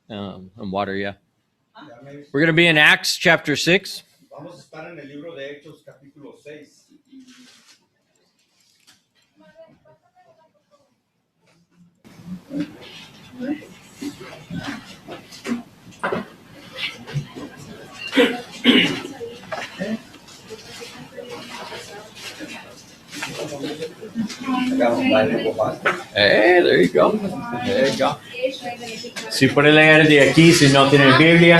And water, yeah. We're going to be in Acts chapter 6. Vamos a estar en el libro de Hechos, capítulo 6. Hey, there you go. There you go. Si puede leer de aquí, si no tiene Biblia.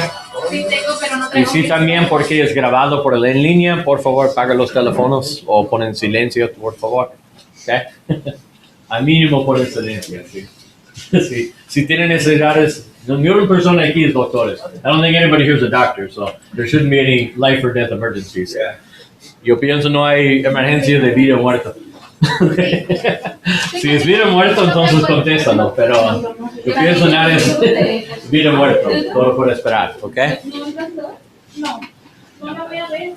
Sí tengo, pero no Y traigo si también porque es grabado por el en línea, por favor, paga los teléfonos o ponen silencio, por favor. ¿Okay? Al mínimo ponen silencio, sí. Sí. Si tienen necesidades, mi única persona aquí es doctores. I don't think anybody here is a doctor, so there shouldn't be any life or death emergencies. Yeah. Yo pienso no hay emergencia de vida o muerto. Si es vida o muerto, entonces contéstalo, pero yo pienso nada es vida o muerto, todo por esperar, ¿ok? No, no lo voy a ver.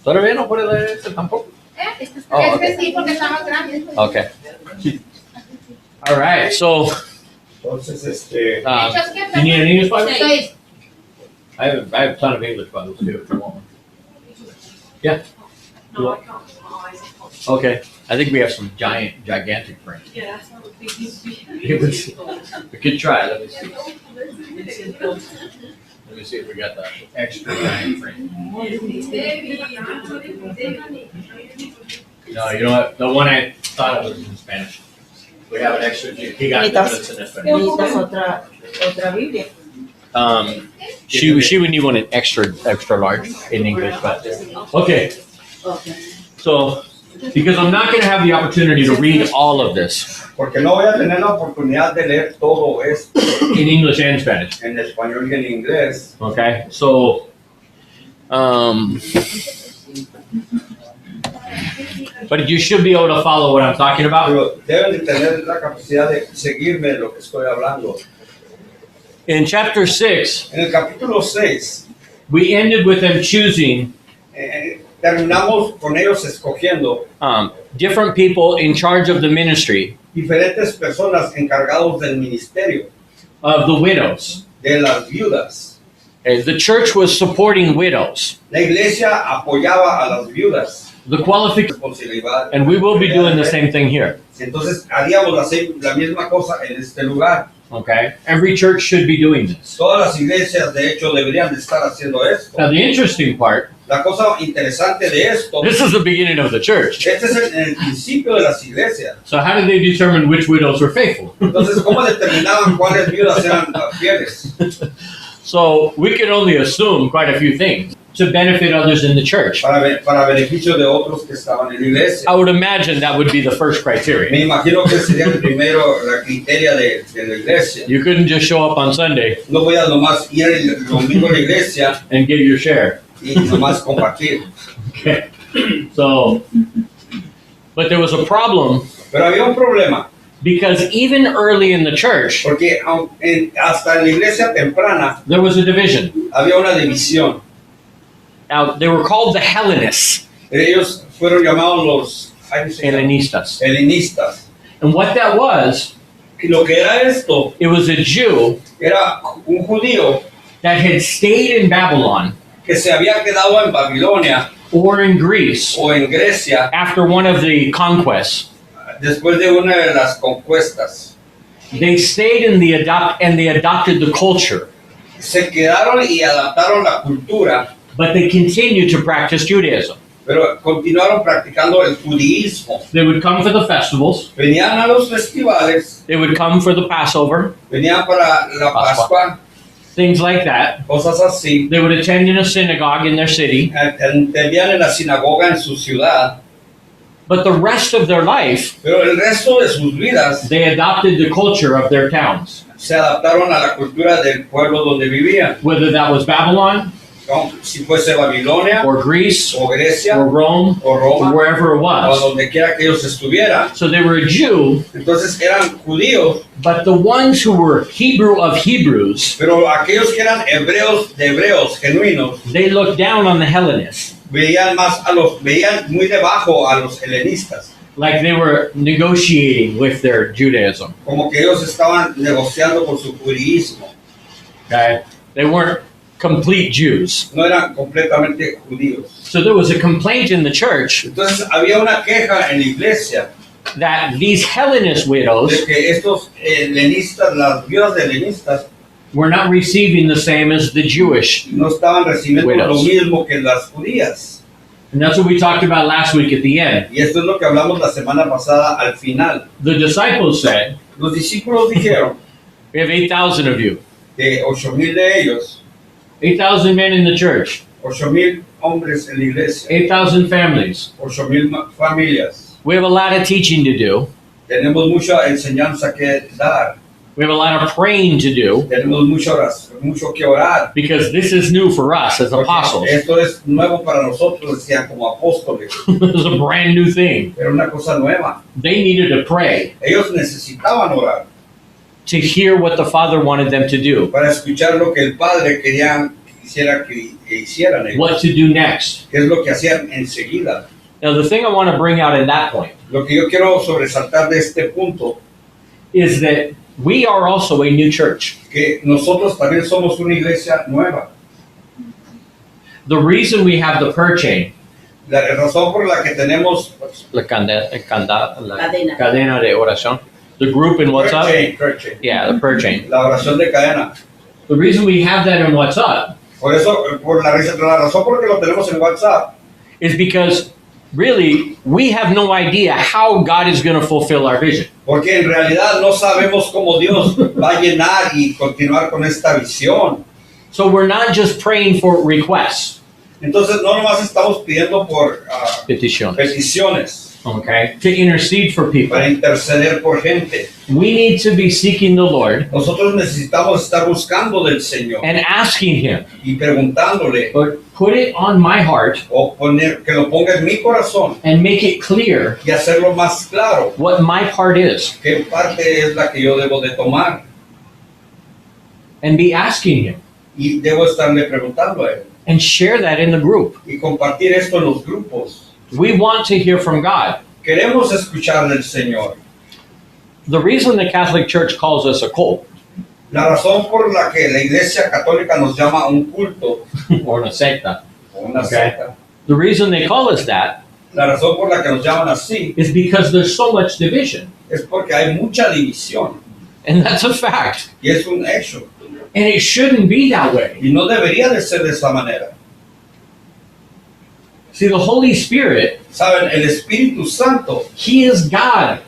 ¿Todavía no puede leer eso tampoco? Oh, okay. Sí, porque está más grande. Okay. All right, so, Entonces, you need an English Bible? Seis. I have a ton of English Bibles too, if you want one. Yeah. No, I can't. Okay, I think we have some gigantic print. Yeah, that's not a big We could try, let me see. Let me see if we got the extra giant print. No, you know what, the one I thought it was in Spanish. We have an extra, he got it, but it's in Spanish. Necesitas otra Biblia. She would need one in extra large in English, but, okay. Okay. So, because I'm not gonna have the opportunity to read all of this porque no voy a tener la oportunidad de leer todo esto in English and Spanish, en español y en inglés. okay? So, but you should be able to follow what I'm talking about. Pero deben de tener la capacidad de seguirme lo que estoy hablando. In chapter 6, En el capítulo 6, we ended with them choosing terminamos con ellos escogiendo different people in charge of the ministry diferentes personas encargados del ministerio, of the widows. de las viudas. The church was supporting widows. La iglesia apoyaba a las viudas. The qualification, Responsabilidad. and we will be doing the same thing here. Entonces haríamos la misma cosa en este lugar. Okay, every church should be doing this. Todas las iglesias, de hecho, deberían de estar haciendo esto. Now, the interesting part, La cosa interesante de esto, this is the beginning of the church. este es el principio de las iglesias. So, how did they determine which widows were faithful? Entonces, ¿cómo determinaban cuáles viudas eran fieles? So, we can only assume quite a few things to benefit others in the church. Para beneficio de otros que estaban en la iglesia. I would imagine that would be the first criteria. Me imagino que sería el primero, la criteria de la iglesia. You couldn't just show up on Sunday No voy a nomás ir el domingo a la iglesia and give your share. y nomás compartir. Okay. So, but there was a problem Pero había un problema, because even early in the church, porque hasta en la iglesia temprana there was a division. había una división. Now, they were called the Hellenists, Ellos fueron llamados los Hellenistas. helenistas. And what that was, Y lo que era esto, it was a Jew era un judío that had stayed in Babylon que se había quedado en Babilonia or in Greece o en Grecia after one of the conquests. después de una de las conquistas. They stayed in and they adopted the culture, Se quedaron y adaptaron la cultura, but they continued to practice Judaism. pero continuaron practicando el judaísmo. They would come for the festivals, Venían a los festivales, they would come for the Passover, venían para la Pascua, things like that. cosas así. They would attend in a synagogue in their city, Entendían en la sinagoga en su ciudad, but the rest of their life, pero el resto de sus vidas they adopted the culture of their towns, se adaptaron a la cultura del pueblo donde vivían. whether that was Babylon ¿No? Si fuese Babilonia or Greece o Grecia or Rome o or Roma wherever it o was. donde quiera que ellos estuvieran. So they were a Jew, Entonces eran judíos, but the ones who were Hebrew of Hebrews, pero aquellos que eran hebreos de hebreos genuinos they looked down on the Hellenists. veían muy debajo a los helenistas. like they were negotiating with their Judaism. como que ellos estaban negociando con su judaísmo. Okay, they weren't complete Jews. No eran completamente judíos. So there was a complaint in the church Entonces había una queja en la iglesia that these Hellenist de widows que estos helenistas, las viudas de helenistas, were not receiving the same as the Jewish. no estaban recibiendo Widows. lo mismo que las judías. And that's what we talked about last week at the end. Y esto es lo que hablamos la semana pasada al final. The disciples said, Los discípulos dijeron we have 8,000 of you, que 8,000 de ellos, 8,000 men in the church, 8,000 hombres en la iglesia, 8,000 families. 8,000 familias. We have a lot of teaching to do. Tenemos mucha enseñanza que dar. We have a lot of praying to do Tenemos mucho que orar. because this is new for us as Porque apostles. esto es nuevo para nosotros, decían, como apóstoles. This is a brand new thing. Era una cosa nueva. They needed to pray Ellos necesitaban orar to hear what the Father wanted them to do, para escuchar lo que el Padre quisiera que hicieran ellos. what to do next. ¿Qué es lo que hacían enseguida? Now, the thing I want to bring out in that point Lo que yo quiero sobresaltar de este punto, is that we are also a new church. que nosotros también somos una iglesia nueva. The reason we have the prayer chain, La razón por la que tenemos la Cadena. cadena de oración, the group in WhatsApp, prayer chain, yeah, the prayer chain. la oración de cadena. The reason we have that in WhatsApp Por eso, la razón por la que lo tenemos en WhatsApp, is because really we have no idea how God is going to fulfill our vision. porque en realidad no sabemos cómo Dios va a llenar y continuar con esta visión. So we're not just praying for requests, Entonces no nomás estamos pidiendo por petitions, peticiones, okay, to intercede for people. para interceder por gente. We need to be seeking the Lord Nosotros necesitamos estar buscando del Señor and asking Him, y preguntándole, Lord, put it on my heart o que lo ponga en mi corazón and make it clear y hacerlo más claro what my part is, qué parte es la que yo debo de tomar. and be asking Him Y debo estarle preguntando a Él and share that in the group. y compartir esto en los grupos. We want to hear from God. Queremos escuchar del Señor. The reason the Catholic Church calls us a cult La razón por la que la Iglesia Católica nos llama un culto or una secta, o una Okay. secta, the reason they call us that la razón por la que nos llaman así is because there's so much division. es porque hay mucha división And that's a fact. y es un hecho And it shouldn't be that way. y no debería de ser de esa manera. See, the Holy Spirit, Saben, el Espíritu Santo He is God.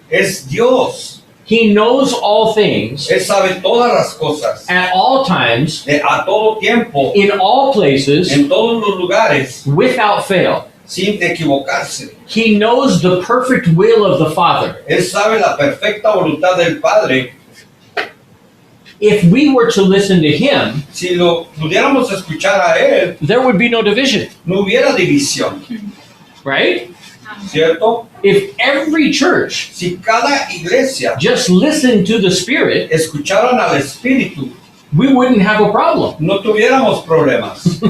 es Dios. He knows all things Él sabe todas las cosas at all times, a todo tiempo, in all places, en todos los lugares, without fail. sin equivocarse. He knows the perfect will of the Father. Él sabe la perfecta voluntad del Padre. If we were to listen to Him, Si lo pudiéramos escuchar a Él, there would be no division, no hubiera división, right? ¿cierto? If every church Si cada iglesia just listened to the Spirit, escucharan al Espíritu, we wouldn't have a problem. no tuviéramos problemas.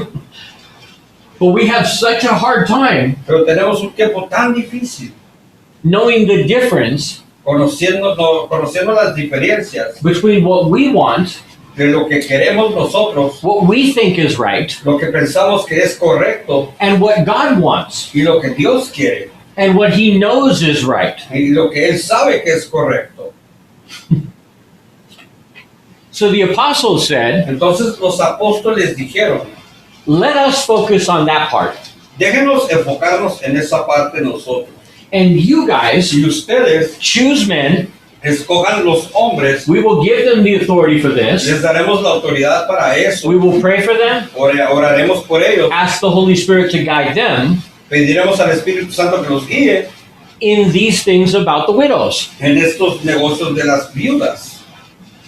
But we have such a hard time Pero tenemos un tiempo tan difícil knowing the difference conociendo las diferencias between what we want, de lo que queremos nosotros, what we think is right, lo que pensamos que es correcto and what God wants, y lo que Dios quiere and what He knows is right. y lo que Él sabe que es correcto. So the apostles said, Entonces los apóstoles dijeron, let us focus on that part. déjenos enfocarnos en esa parte nosotros. And you guys Si ustedes choose men, escojan los hombres, we will give them the authority for this. les daremos la autoridad para eso. We will pray for them, Oraremos por ellos. ask the Holy Spirit to guide them Pediremos al Espíritu Santo que nos guíe in these things about the widows, en estos negocios de las viudas,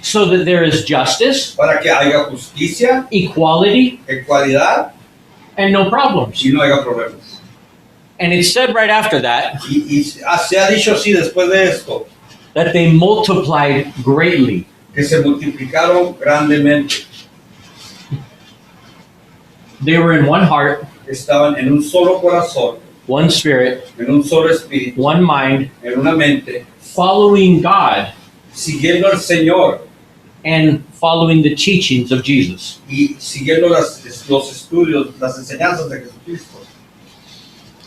so that there is justice, para que haya justicia, equality, ecualidad and no problems. y no haya problemas. And it said right after that Y se ha dicho así después de esto, that they multiplied greatly. que se multiplicaron grandemente, They were in one heart, estaban en un solo corazón, one spirit, en un solo espíritu, one mind, en una mente, following God siguiendo al Señor and following the teachings of Jesus. y siguiendo los estudios, las enseñanzas de Jesucristo.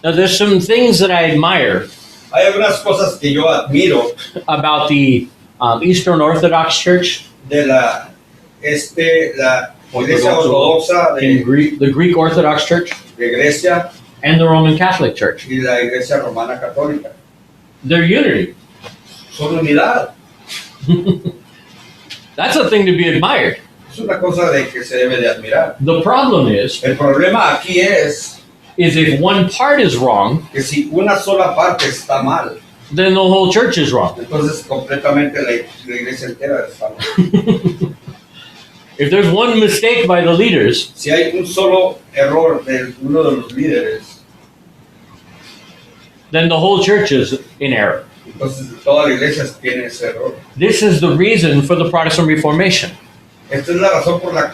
Now, there's some things that I admire Hay algunas cosas que yo admiro about the Eastern Orthodox Church, de la Iglesia Ortodoxa in Greek, the Greek Orthodox Church, de Grecia and the Roman Catholic Church. y la Iglesia Romana Católica. Their unity. Son unidad. That's a thing to be admired. Es una cosa de que se debe de admirar. The problem is El problema aquí es if one part is wrong, que si una sola parte está mal, then the whole church is wrong. entonces completamente la iglesia entera está mal. If there's one mistake by the leaders, Si hay un solo error de uno de los líderes, then the whole church is in error. entonces toda la iglesia tiene ese error. This is the reason for the Protestant Reformation. Esta es la razón por la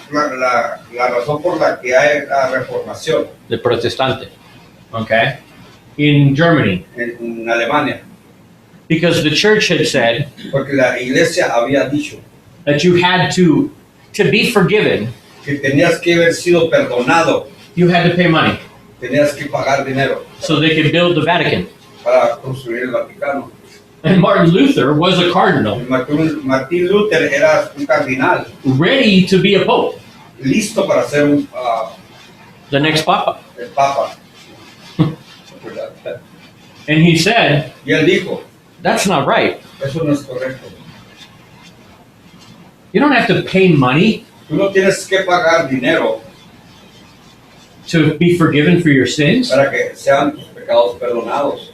razón por la que hay la reformación The Protestante. Okay? In Germany. en Alemania, Because the church had said porque la iglesia había dicho that you had to be forgiven, que tenías que haber sido perdonado, you had to pay money tenías que pagar dinero so they could build the Vatican. para construir el Vaticano. And Martin Luther was a cardinal, Martín Luther era un cardinal, ready to be a pope, listo para ser the next papa. el papa. And he said, Y él dijo, that's not right. eso no es correcto. You don't have to pay money Tú no tienes que pagar dinero to be forgiven for your sins. para que sean tus pecados perdonados.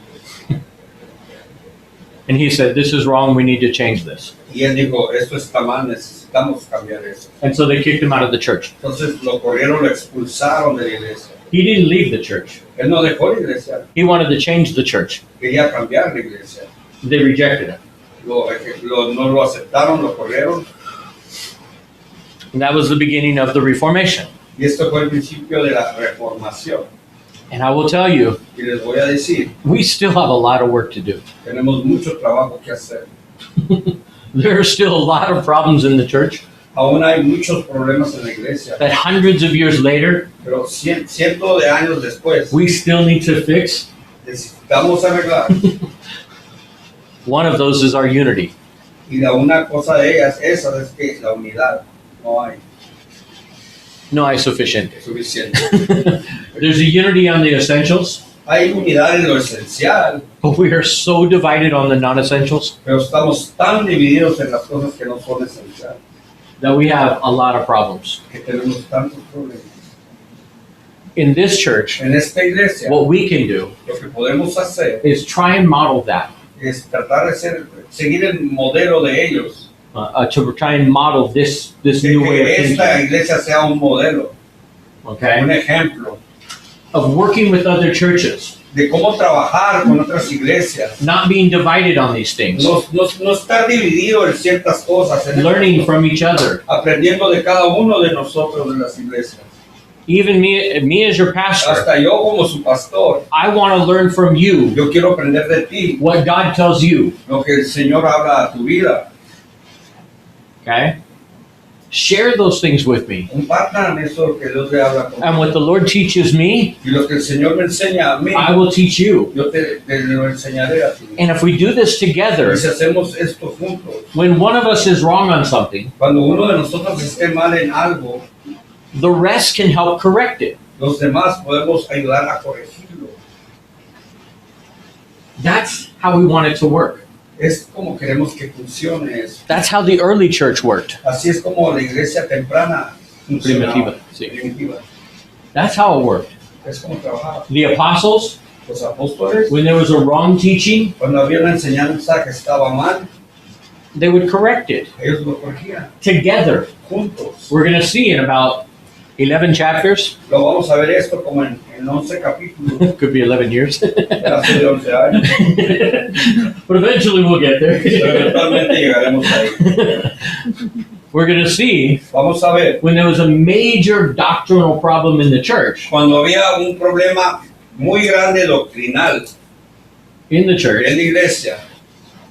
And he said, this is wrong, we need to change this. Y él dijo, esto está mal, necesitamos cambiar eso. And so they kicked him out of the church. Entonces lo corrieron, lo expulsaron de la iglesia. He didn't leave the church. Él no dejó la iglesia, He wanted to change the church. quería cambiar la iglesia. They rejected him. No lo aceptaron, lo corrieron. And that was the beginning of the Reformation. Y esto fue el principio de la reformación. And I will tell you, Y les voy a decir, we still have a lot of work to do. tenemos mucho trabajo que hacer. There are still a lot of problems in the church Aún hay muchos problemas en la iglesia, that hundreds of years later, pero cientos de años después we still need to fix. necesitamos arreglar. One of those is our unity. Y una cosa de ellas, esa es que la unidad no hay No hay suficiente. suficiente. There's a unity on the essentials, Hay unidad en lo esencial, but we are so divided on the non-essentials pero estamos tan divididos en las cosas que no son esenciales, that we have a lot of problems. que tenemos tantos problemas. In this church, En esta iglesia, what we can do lo que podemos hacer is try and model that, es tratar de seguir el modelo de ellos, to try and model this de new way of que esta thinking, iglesia sea un modelo, okay, un ejemplo of working with other churches, de cómo trabajar con otras iglesias, not being divided on these things, no estar dividido en ciertas cosas, learning from each other. aprendiendo de cada uno de nosotros de las iglesias. Even me as your pastor, Hasta yo como su pastor, I want to learn from you yo quiero aprender de ti what God tells you, lo que el Señor habla a tu vida. okay? Share those things with me. Compartan eso que Dios le habla conmigo. And what the Lord teaches me, Y lo que el Señor me enseña a mí, I will teach you. yo te lo enseñaré a ti. And if we do this together, Y si hacemos esto juntos, when one of us is wrong on something, cuando uno de nosotros esté mal en algo, the rest can help correct it. los demás podemos ayudar a corregirlo. That's how we want it to work. Es como queremos que funcione eso. That's how the early church worked. Así es como la iglesia temprana funcionaba. Primitiva, sí. Primitiva. That's how it worked. Es como trabajaba. The apostles, Los apóstoles, when there was a wrong teaching, cuando había una enseñanza que estaba mal, they would correct it ellos lo corregían together. juntos. We're going to see in about 11 chapters, Lo vamos a ver esto como en 11 capítulos, could be 11 years, hace de 11 años, but eventually we'll get pero there. eventualmente llegaremos ahí. We're going to see Vamos a ver, when there was a major doctrinal problem in the church, cuando había un problema muy grande doctrinal in the church, en la iglesia.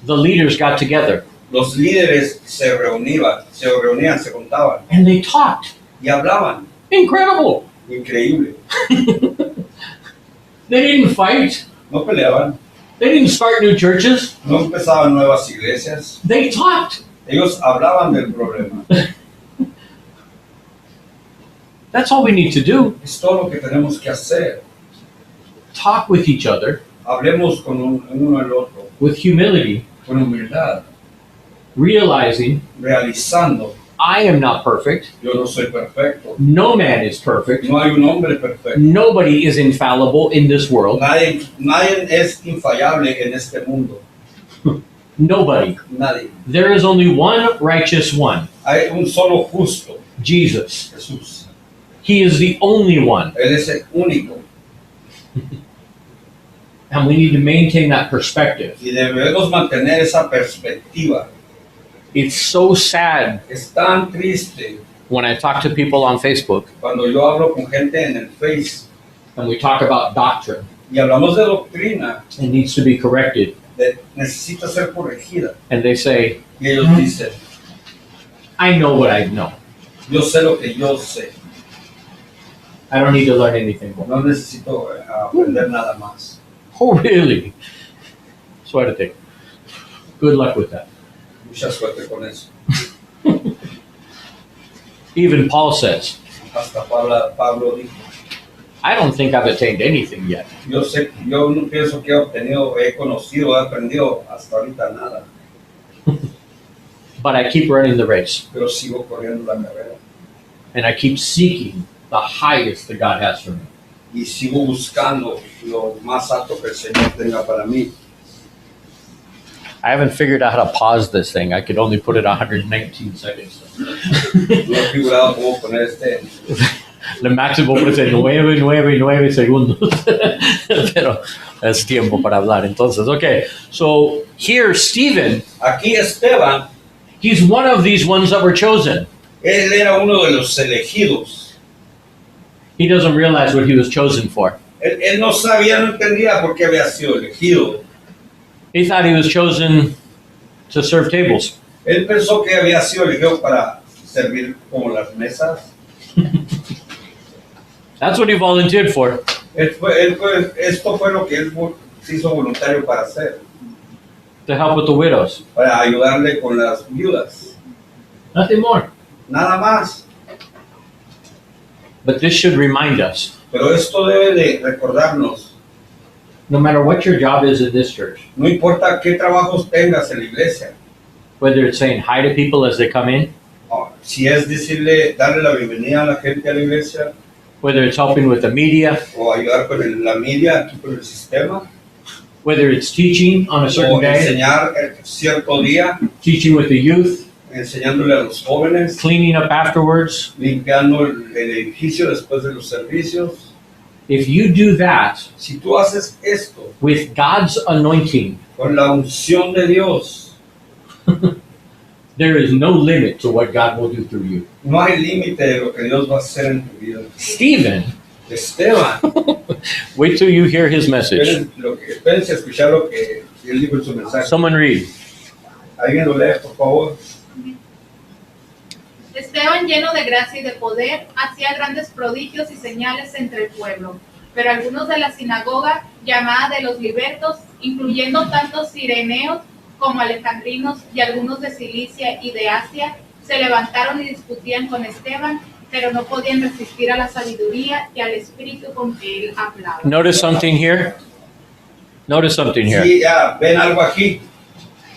the leaders got together Los líderes se reunían, se contaban and they talked. y hablaban. Incredible. Increíble. They didn't fight. No peleaban, They didn't start new churches. no empezaban nuevas iglesias. They talked. Ellos hablaban del problema. That's all we need to do. Es todo lo que tenemos que hacer. Talk with each other Hablemos con uno al otro, with humility, con humildad, realizing realizando, I am not perfect. yo no soy perfecto. No man is perfect. No hay un hombre perfecto. Nobody is infallible in this world. Nadie es infallable en este mundo. Nobody. Nadie. There is only one righteous one, Hay un solo justo, Jesus. Jesús. He is the only one. Él es el único. And we need to maintain that perspective. Y debemos mantener esa perspectiva. It's so sad Es tan triste when I talk to people on Facebook cuando yo hablo con gente en el Face and we talk about doctrine. y hablamos de doctrina, It needs to be corrected. necesita ser corregida. And they say, Y ellos dicen, I know what I know. yo sé lo que yo sé. I don't need to learn anything more. No necesito aprender nada más. Oh, really? Suerte. Good luck with that. Mucha suerte con eso. Even Paul says, Hasta Pablo dijo, I don't think I've attained anything yet. yo no pienso que he conocido, he aprendido hasta ahorita nada, But I keep running the race. pero sigo corriendo la carrera And I keep seeking the highest that God has for me. y sigo buscando lo más alto que el Señor tenga para mí. I haven't figured out how to pause this thing. I could only put it 119 seconds. No he figurado cómo poner Le máximo puede ser 9 segundos. Pero es tiempo para hablar. Entonces, okay. So here, Stephen, Aquí Esteban, he's one of these ones that were chosen. él era uno de los elegidos. He doesn't realize what he was chosen for. Él no sabía, no entendía por qué había sido elegido. He thought he was chosen to serve tables. Él pensó que había sido elegido para servir como las mesas. That's what he volunteered for. Esto fue lo que él se hizo voluntario para hacer, To help with the widows. para ayudarle con las viudas. Nothing more. Nada más. But this should remind us, Pero esto debe de recordarnos, no matter what your job is in this church, no importa qué trabajos tengas en la iglesia, whether it's saying hi to people as they come in, si es darle la bienvenida a la gente a la iglesia, whether it's helping with the media, o ayudar con la media, aquí con el sistema, whether it's teaching on a certain o day, enseñar cierto día, teaching with the youth, enseñándole a los jóvenes, cleaning up afterwards. limpiando el edificio después de los servicios. If you do that Si tú haces esto with God's anointing, con la unción de Dios, there is no limit to what God will do through you. no hay límite de lo que Dios va a hacer en tu vida. Stephen, Esteban, wait till you hear his message. espérense a escuchar lo que él dijo en su mensaje. Someone read. ¿Alguien lo lee, por favor? Esteban, lleno de gracia y de poder, hacía grandes prodigios y señales entre el pueblo. Pero algunos de la sinagoga, llamada de los libertos, incluyendo tanto cireneos como alejandrinos y algunos de Cilicia y de Asia, se levantaron y discutían con Esteban, pero no podían resistir a la sabiduría y al espíritu con que él hablaba. Notice something here. Notice something here. Sí, ven algo aquí.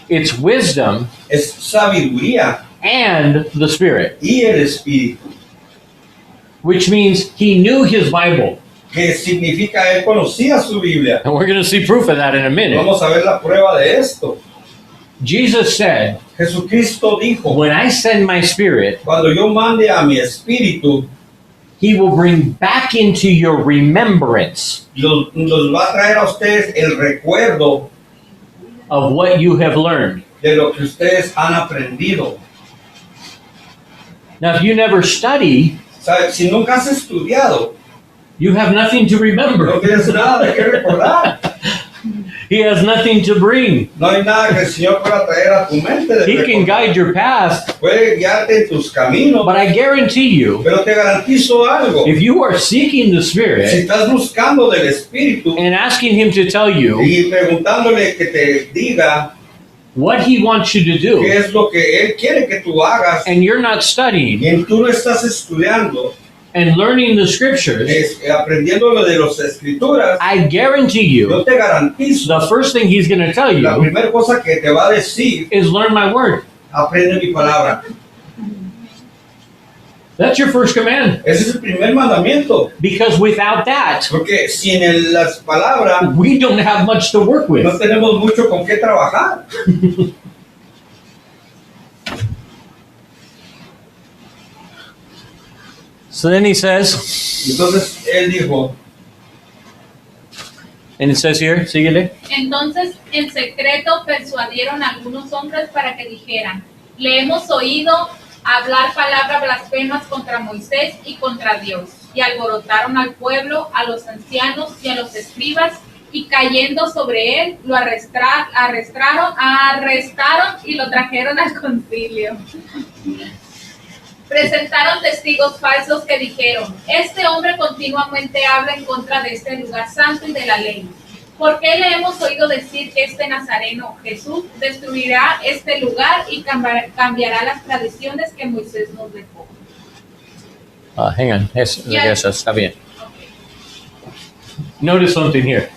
It's wisdom Es sabiduría and the Spirit, y el espíritu. which means he knew his Bible. Que significa él conocía su Biblia. And we're going to see proof of that in a minute. Vamos a ver la prueba de esto. Jesus said, Jesucristo dijo, when I send my Spirit, cuando yo mande a mi espíritu, he will bring back into your remembrance los va a traer a ustedes el recuerdo of what you have learned. de lo que ustedes han aprendido. Now, if you never study, ¿Sabes? Si nunca has estudiado, You have nothing to No remember. tienes nada de qué recordar. He has nothing to bring. No hay nada que el Señor pueda traer a tu mente. De He can recordar. guide your path, Puede guiarte en tus caminos, but I guarantee you, pero te garantizo algo. if you are seeking the Si Spirit estás buscando del Espíritu and asking Him to tell you y preguntándole que te diga what He wants you to qué do, es lo que Él quiere que tú hagas, and you're not studying y tú no estás estudiando, and learning the Scriptures, aprendiendo lo de las Escrituras, I guarantee yo you, te garantizo, the first thing He's going to tell la you primera cosa que te va a decir, is learn my Word. aprende mi palabra. That's your first command. Ese es el primer mandamiento, Because without that, porque sin las palabras we don't have much to work no with. tenemos mucho con qué trabajar. So then he says, Entonces Él dijo, and it says here, síguele. Entonces, en secreto persuadieron a algunos hombres para que dijeran, le hemos oído hablar palabras blasfemas contra Moisés y contra Dios. Y alborotaron al pueblo, a los ancianos y a los escribas, y cayendo sobre él, lo arrestaron y lo trajeron al concilio. Presentaron testigos falsos que dijeron, este hombre continuamente habla en contra de este lugar santo y de la ley. ¿Por qué le hemos oído decir que este nazareno Jesús destruirá este lugar y cambiará las tradiciones que Moisés nos dejó? Hang on. Yeah. Eso está bien. Notice something here.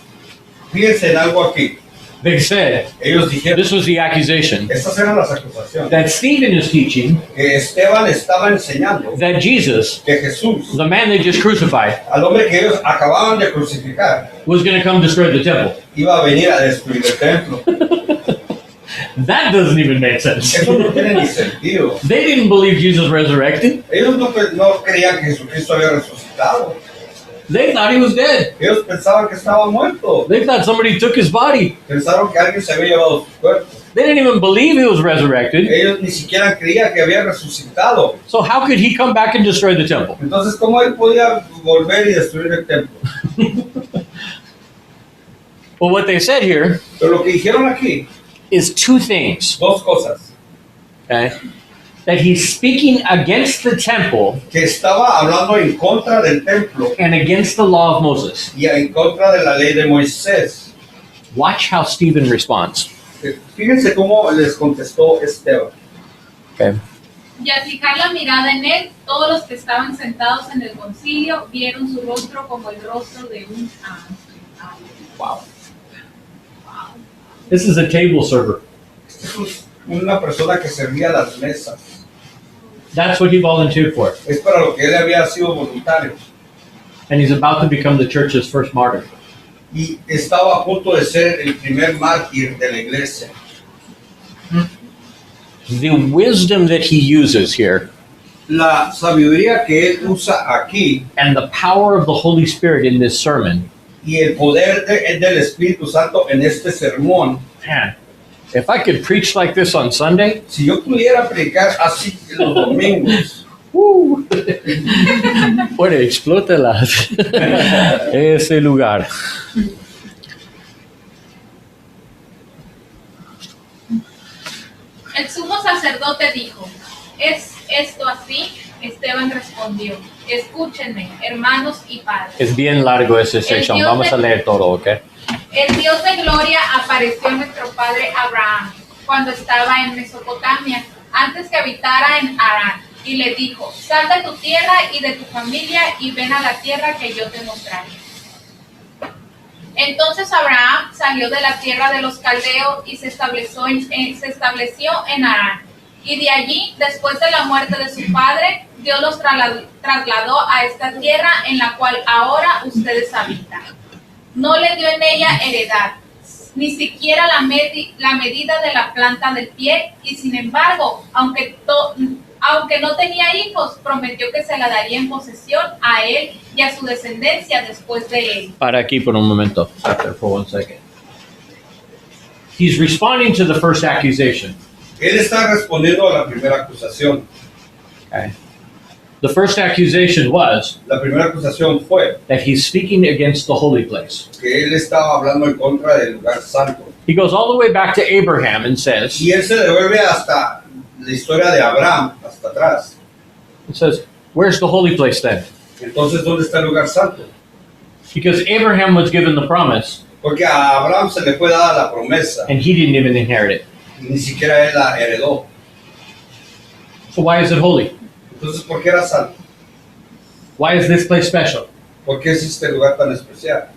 fíjense en algo aquí. They said, Ellos dijeron, this was the accusation, estas eran las acusaciones, that Stephen is teaching que Esteban estaba enseñando that Jesus, que Jesús, the man they just crucified, al hombre que ellos acababan de crucificar, was going to come destroy the temple. iba a venir a destruir el templo. That doesn't even make sense. Eso no tiene ni sentido. They didn't believe Jesus resurrected. Ellos no creían que Jesucristo había resucitado. They thought he was dead. Ellos pensaban que estaba muerto. They thought somebody took his body. Pensaron que alguien se había llevado su cuerpo. They didn't even believe he was resurrected. Ellos ni siquiera creían que había resucitado. So how could he come back and destroy the temple? Entonces, ¿cómo él podía volver y destruir el templo? Well, what they said here Pero lo que dijeron aquí, is two things. dos cosas. Okay? That he's speaking against the temple Que estaba hablando en contra del templo and against the law of Moses. y en contra de la ley de Moisés. Watch how Stephen responds. Fíjense cómo les contestó Esteban. Okay. Y al fijar la mirada en él, todos los que estaban sentados en el concilio vieron su rostro como el rostro de un ángel. Wow. This is a table server. Este es una persona que servía las mesas. That's what he volunteered for. Es para lo que él había sido voluntario. And he's about to become the church's first martyr. Y estaba a punto de ser el primer mártir de la iglesia. The wisdom that he uses here La sabiduría que él usa aquí and the power of the Holy Spirit in this sermon, y el poder del Espíritu Santo en este sermón, man, if I could preach like this on Sunday, si yo pudiera predicar así los domingos, ¡uh! Bueno, explota ese lugar. El sumo sacerdote dijo, ¿es esto así? Esteban respondió, escúchenme, hermanos y padres. Es bien largo esa sección. Dios Vamos a de- leer todo, ¿ok? El Dios de gloria apareció a nuestro padre Abraham cuando estaba en Mesopotamia, antes que habitara en Harán, y le dijo, sal de tu tierra y de tu familia y ven a la tierra que yo te mostraré. Entonces Abraham salió de la tierra de los caldeos y se estableció en Harán. Y de allí, después de la muerte de su padre, Dios los trasladó a esta tierra en la cual ahora ustedes habitan. No le dio en ella heredad, ni siquiera la medida de la planta del pie, y sin embargo, aunque no tenía hijos, prometió que se la daría en posesión a él y a su descendencia después de él. Para aquí por un momento. Stop there for 1 second. He's responding to the first accusation. él está respondiendo a la primera acusación. Okay. The first accusation was La primera acusación fue that he's speaking against the holy place. que él estaba hablando en contra del lugar santo. He goes all the way back to Abraham and says, Y él se devuelve hasta la historia de Abraham, hasta atrás. where's the holy place then? Entonces, ¿dónde está el lugar santo? Because Abraham was given the promise Porque a Abraham se le fue dada la promesa and he didn't even inherit it. y ni siquiera él la heredó. So why is it holy? Entonces, ¿por qué era santo? Why is this place special? ¿Por qué es este lugar tan especial?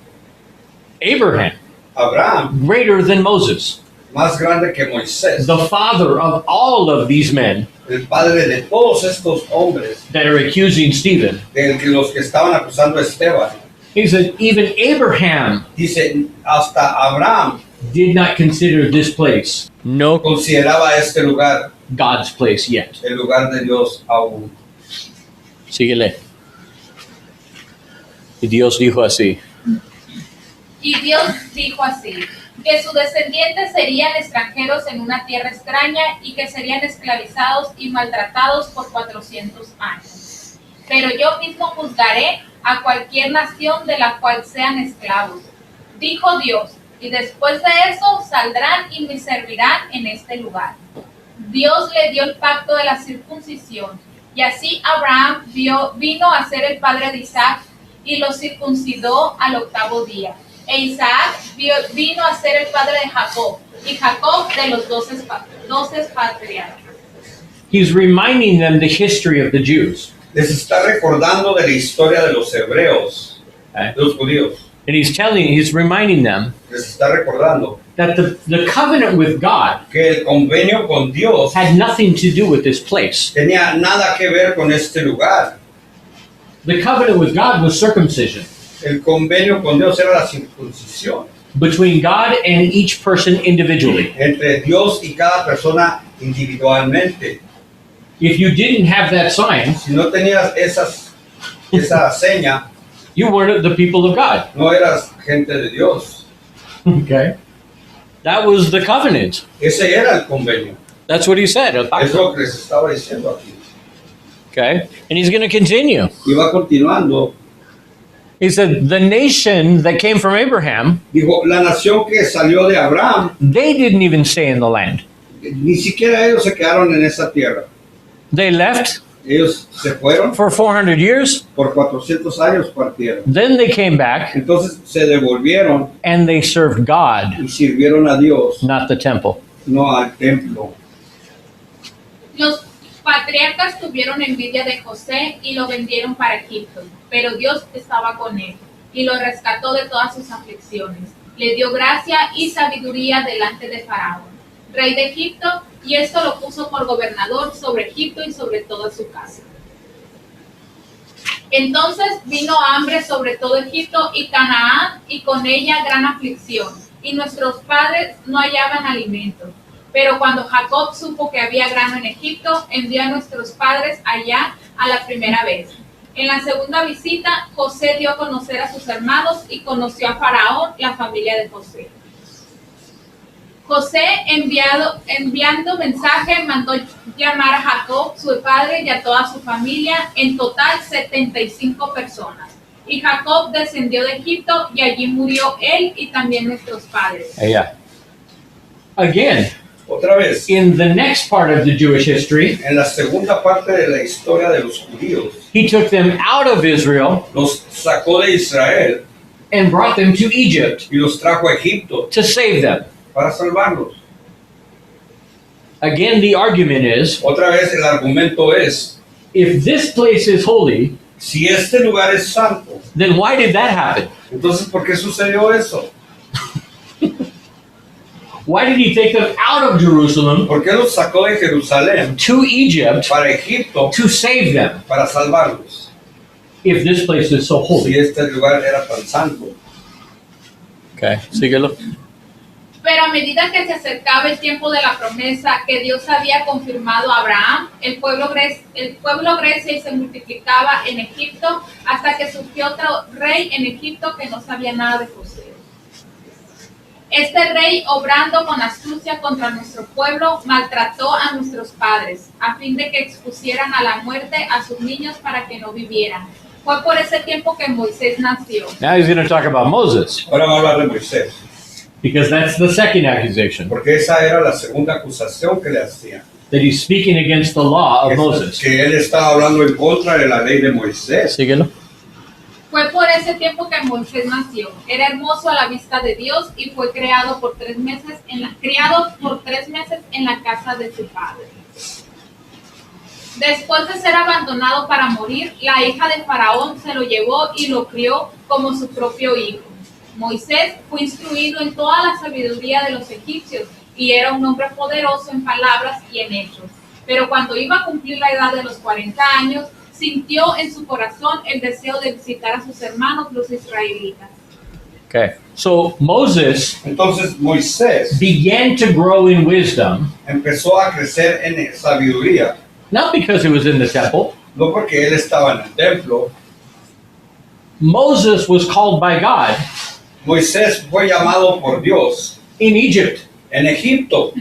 Abraham, Abraham, greater than Moses, más grande que Moisés, the father of all of these men el padre de todos estos hombres, that are accusing Stephen. de los que estaban acusando a Esteban. He said, even Abraham Dice, hasta Abraham did not consider this place no consideraba este lugar God's place yet. el lugar de Dios aún. Síguele. Y Dios dijo así. Y Dios dijo así, que sus descendientes serían extranjeros en una tierra extraña y que serían esclavizados y maltratados por 400 años. Pero yo mismo juzgaré a cualquier nación de la cual sean esclavos. Dijo Dios, y después de eso saldrán y me servirán en este lugar. Dios le dio el pacto de la circuncisión, y así Abraham vino a ser el padre de Isaac y lo circuncidó al 8º día. E Isaac vino a ser el padre de Jacob, y Jacob de los 12 patriarcas. He's reminding them the history of the Jews. Les está recordando de la historia de los hebreos, de los judíos. And he's reminding them Les está recordando that the covenant with God que el convenio con Dios had nothing to do with this place. tenía nada que ver con este lugar. The covenant with God was circumcision El convenio con Dios era la circuncisión between God and each person individually. entre Dios y cada persona individualmente. If you didn't have that sign, Si no tenías esa seña, you weren't the people of God. no eras gente de Dios. Okay. That was the covenant. Ese era el convenio. That's what he said. Es lo que les estaba diciendo aquí. Okay. And he's going to continue. Y va continuando. He said, the nation that came from Abraham, Dijo, la nación que salió de Abraham, they didn't even stay in the land. ni siquiera ellos se quedaron en esa tierra. They left Ellos se fueron, for 400 years. por 400 años partieron. Then they came back Entonces se devolvieron and they served God, y sirvieron a Dios, not the temple. no al templo. Los patriarcas tuvieron envidia de José y lo vendieron para Egipto, pero Dios estaba con él y lo rescató de todas sus aflicciones. Le dio gracia y sabiduría delante de Faraón, rey de Egipto, y esto lo puso por gobernador sobre Egipto y sobre toda su casa. Entonces vino hambre sobre todo Egipto y Canaán, y con ella gran aflicción, y nuestros padres no hallaban alimento. Pero cuando Jacob supo que había grano en Egipto, envió a nuestros padres allá a la primera vez. En la segunda visita, José dio a conocer a sus hermanos y conoció a Faraón, la familia de José. José, enviando mensaje, mandó llamar a Jacob, su padre, y a toda su familia, en total 75 personas. Y Jacob descendió de Egipto y allí murió él y también nuestros padres. Yeah. Again, Otra vez, in the next part of the Jewish history, en la segunda parte de la historia de los judíos, he took them out of Israel los sacó de Israel and brought them to Egypt y los trajo a Egipto to save them. para salvarlos. Again, the argument is, Otra vez el argumento es, if this place is holy, si este lugar es santo, then why did that happen? entonces ¿por qué sucedió eso? Why did he take them out of Jerusalem ¿Por qué los sacó de Jerusalén to Egypt para Egipto to save them para salvarlos? if this place is so Si holy? este lugar era tan santo. Okay, síguelo. Pero a medida que se acercaba el tiempo de la promesa que Dios había confirmado a Abraham, el pueblo crecía y se multiplicaba en Egipto hasta que surgió otro rey en Egipto que no sabía nada de José. Este rey, obrando con astucia contra nuestro pueblo, maltrató a nuestros padres, a fin de que expusieran a la muerte a sus niños para que no vivieran. Fue por ese tiempo que Moisés nació. Now he's going to talk about Moses, Ahora va a hablar de Moisés, because that's the second accusation, porque esa era la segunda acusación que le hacían. that he's speaking against the law of Moses. Que él estaba hablando en contra de la ley de Moisés. Síguelo. Fue por ese tiempo que Moisés nació. Era hermoso a la vista de Dios y fue criado por 3 meses en la casa de su padre. Después de ser abandonado para morir, la hija de Faraón se lo llevó y lo crió como su propio hijo. Moisés fue instruido en toda la sabiduría de los egipcios y era un hombre poderoso en palabras y en hechos. Pero cuando iba a cumplir la edad de los 40 años, sintió en su corazón el deseo de visitar a sus hermanos los israelitas. Okay. So Moses Entonces Moisés began to grow in wisdom, empezó a crecer en sabiduría, not because he was in the temple. no porque él estaba en el templo. Moses was called by God Moisés fue llamado por Dios in Egypt, en Egipto,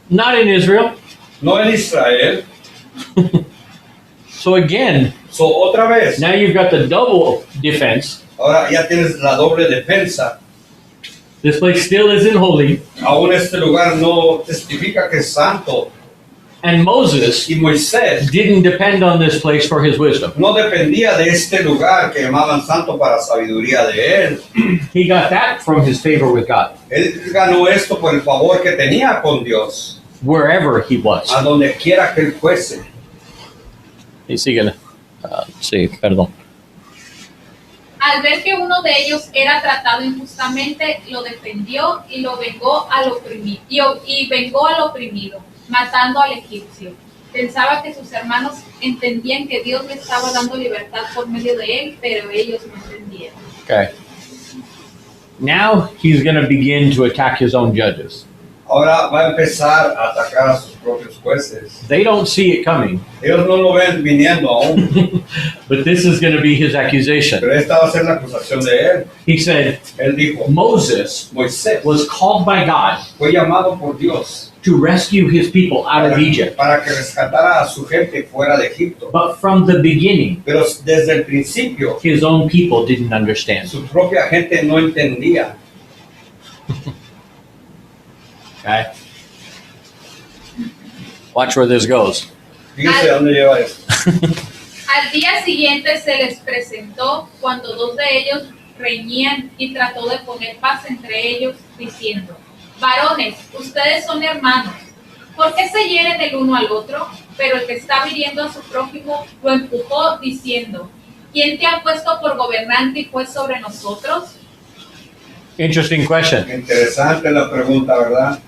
not in Israel. no en Israel. So again, Otra vez, now you've got the double defense. ahora ya tienes la doble defensa. This place still isn't holy. Aún este lugar no testifica que es santo. And Moses Y Moisés didn't depend on this place for his wisdom. no dependía de este lugar que llamaban santo para sabiduría de él. He got that from his favor with God, Él ganó esto por el favor que tenía con Dios, wherever he was. a donde quiera que él fuese. Y síguele. Sí, perdón. Al ver que uno de ellos era tratado injustamente, lo defendió y lo vengó al oprimido, matando al egipcio. Pensaba que sus hermanos entendían que Dios le estaba dando libertad por medio de él, pero ellos no entendieron. Okay. Now he's going to begin to attack his own judges. Ahora va a empezar a atacar a sus propios jueces. They don't see it coming, Ellos no lo ven viniendo aún, but this is going to be his accusation. pero esta va a ser la acusación de él. He said Él dijo, Moses Moisés was called by God fue llamado por Dios to rescue his people out of Egypt. para que rescatara a su gente fuera de Egipto. But from the beginning, Pero desde el principio, his own people didn't understand. su propia gente no entendía. Okay? Watch where this goes. Fíjense dónde lleva esto. Al día siguiente se les presentó cuando 2 de ellos reñían y trató de poner paz entre ellos, diciendo: varones, ustedes son hermanos, ¿por qué se hieren el uno al otro? Pero el que estaba hiriendo a su prójimo lo empujó, diciendo: ¿quién te ha puesto por gobernante y juez sobre nosotros? Interesting question. Interesante la pregunta, ¿verdad?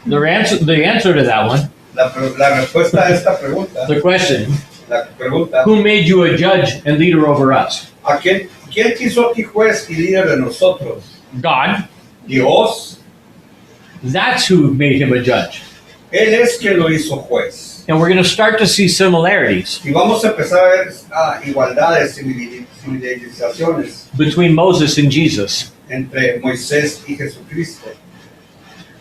The answer to that one, La respuesta a esta pregunta, the question, la pregunta, who made you a judge and leader over us? ¿a quién quiso aquí juez y líder de nosotros? God. Dios. That's who made him a judge. Él es quien lo hizo juez. And we're going to start to see similarities Y vamos a empezar a ver igualdades, civilizaciones between Moses and Jesus. entre Moisés y Jesucristo.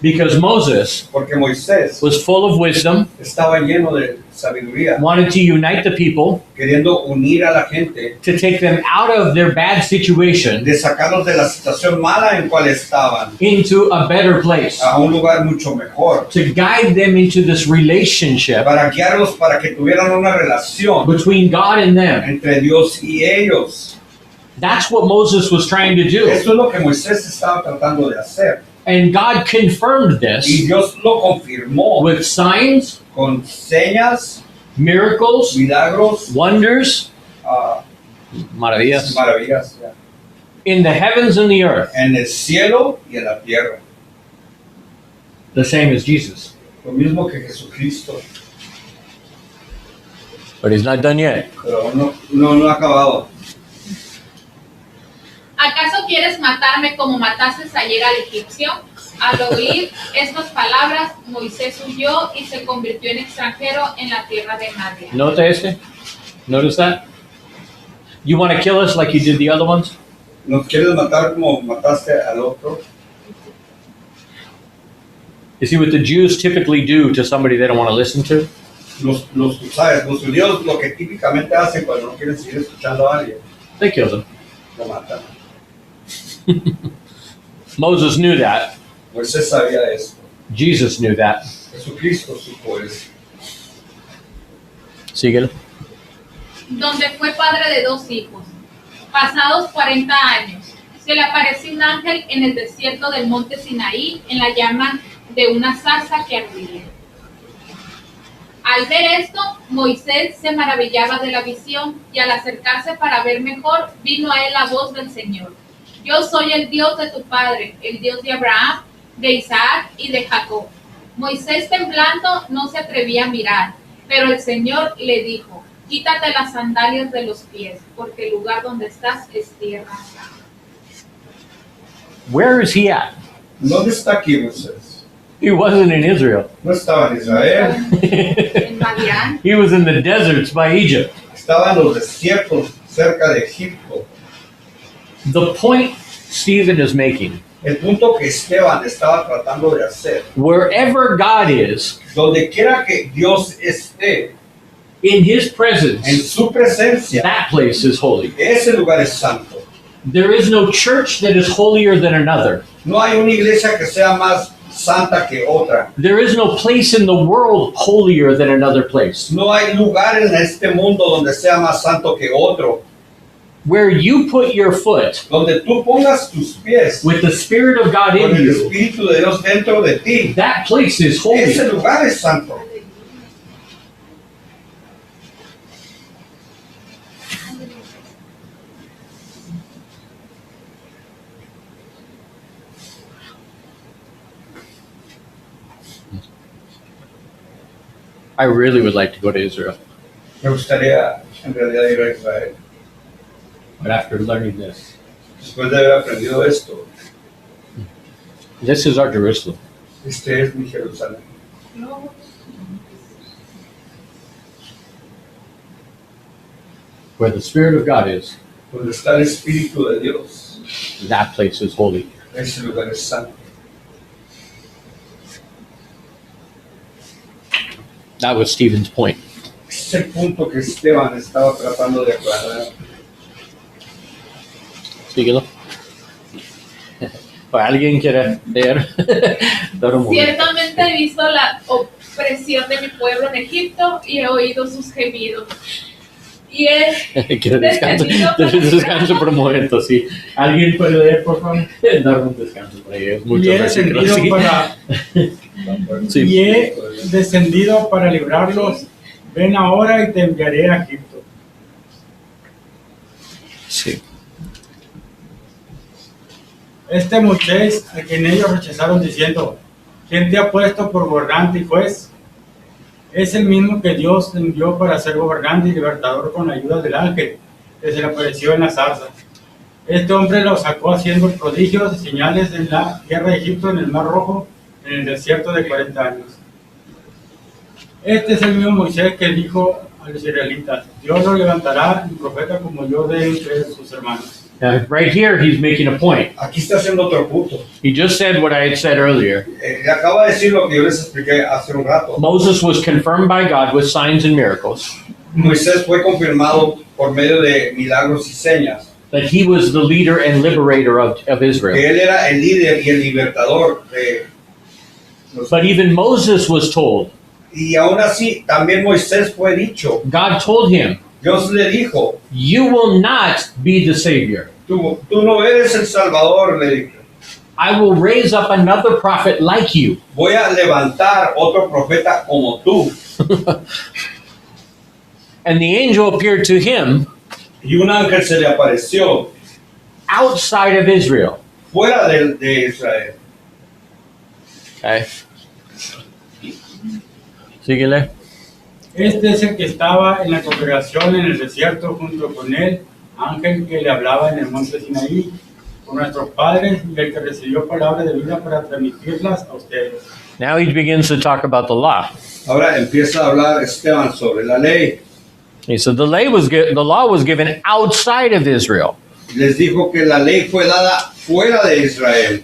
Because Moses Porque Moisés was full of wisdom, estaba lleno de sabiduría, wanted to unite the people, queriendo unir a la gente, to take them out of their bad situation de sacarlos de la situación mala en cual estaban into a better place, a un lugar mucho mejor, to guide them into this relationship para guiarlos para que tuvieran una relación between God and them. entre Dios y ellos. That's what Moses was trying to do. Eso es lo que Moisés estaba tratando de hacer. And God confirmed Y this Dios lo confirmó with signs, con señas, miracles, milagros, wonders, maravillas ya, in the heavens and the earth, en el cielo y en la tierra. the same as Jesus. Lo mismo que Jesucristo. But he's not done yet. Pero aún no ha acabado. ¿Acaso quieres matarme como mataste ayer al egipcio? Al oír estas palabras, Moisés huyó y se convirtió en extranjero en la tierra de Madián. Notice that? You want to kill us like you did the other ones? ¿Nos quieres matar como mataste al otro? You see what the Jews typically do to somebody they don't want to listen to? ¿Sabes? Los judíos lo que típicamente hacen cuando no quieren seguir escuchando a alguien, They kill them. lo matan. Moses knew that. Moisés sabía esto. Jesus knew that. Jesucristo supo eso. Síguelo. Donde fue padre de 2 hijos. Pasados 40 años, se le apareció un ángel en el desierto del monte Sinaí en la llama de una zarza que ardía. Al ver esto, Moisés se maravillaba de la visión y al acercarse para ver mejor, vino a él la voz del Señor. Yo soy el Dios de tu padre, el Dios de Abraham, de Isaac y de Jacob. Moisés, temblando, no se atrevía a mirar, pero el Señor le dijo, quítate las sandalias de los pies, porque el lugar donde estás es tierra. Where is he at? ¿Dónde está aquí Moisés? He wasn't in Israel. No estaba en Israel, En Madián. He was in the deserts by Egypt. estaba en los desiertos cerca de Egipto. The point Stephen is making, El punto que Esteban estaba tratando de hacer, wherever God is, donde quiera que Dios esté, in his presence, en su presencia, that place is holy. ese lugar es santo. There is no church that is holier than another. No hay una iglesia que sea más santa que otra. There is no place in the world holier than another place. No hay lugar en este mundo donde sea más santo que otro. Where you put your foot Donde tú pongas tus pies with the Spirit of God con in el you, Espíritu de Dios dentro de ti, that place is holy. ese lugar es santo. I really would like to go to Israel, Me gustaría en realidad ir a Israel. but after learning this, Después de haber aprendido esto, this is our Jerusalem. este es mi Jerusalén. Where the Spirit of God is, Donde está el Espíritu de Dios, that place is holy. ese lugar es santo. That was Stephen's point. Ese es el punto que Esteban estaba tratando de aclarar. Síguelo. ¿O alguien quiere leer? Todo el mundo. Ciertamente he visto la opresión de mi pueblo en Egipto y he oído sus gemidos. Y he Quiero descanso por un momento, sí. ¿Alguien puede leer, por favor? Dar un descanso por ahí. Es mucho Y he descendido sí. para Sí. y he descendido para librarlos. Ven ahora y te enviaré a Egipto. Sí. Este Moisés, a quien ellos rechazaron diciendo, ¿quién te ha puesto por gobernante y juez? Es el mismo que Dios envió para ser gobernante y libertador con la ayuda del ángel que se le apareció en la zarza. Este hombre lo sacó haciendo prodigios y señales en la tierra de Egipto, en el Mar Rojo, en el desierto de 40 años. Este es el mismo Moisés que dijo a los israelitas, Dios lo levantará un profeta como yo de entre sus hermanos. Now, right here, he's making a point. Aquí está haciendo otro punto. He just said what I had said earlier. Acaba de decir lo que yo les expliqué hace un rato. Moses was confirmed by God with signs and miracles Moisés fue confirmado por medio de milagros y señas that he was the leader and liberator of Israel. que él era el líder y el libertador de los. But even Moses was told, Y aún así, también Moisés fue dicho, God told him, Dios le dijo, you will not be the Savior. tú no eres el Salvador, le dijo. I will raise up another prophet like you. Voy a levantar otro profeta como tú. And the angel appeared to him Y un ángel se le apareció outside of Israel. fuera de Israel. Okay. Síguele. Este es el que estaba en la congregación en el desierto junto con él, ángel que le hablaba en el monte Sinaí, con nuestros padres y el que recibió palabras de vida para transmitirlas a ustedes. Now he begins to talk about the law. Ahora empieza a hablar Esteban sobre la ley. He said the law was given outside of Israel. Les dijo que la ley fue dada fuera de Israel.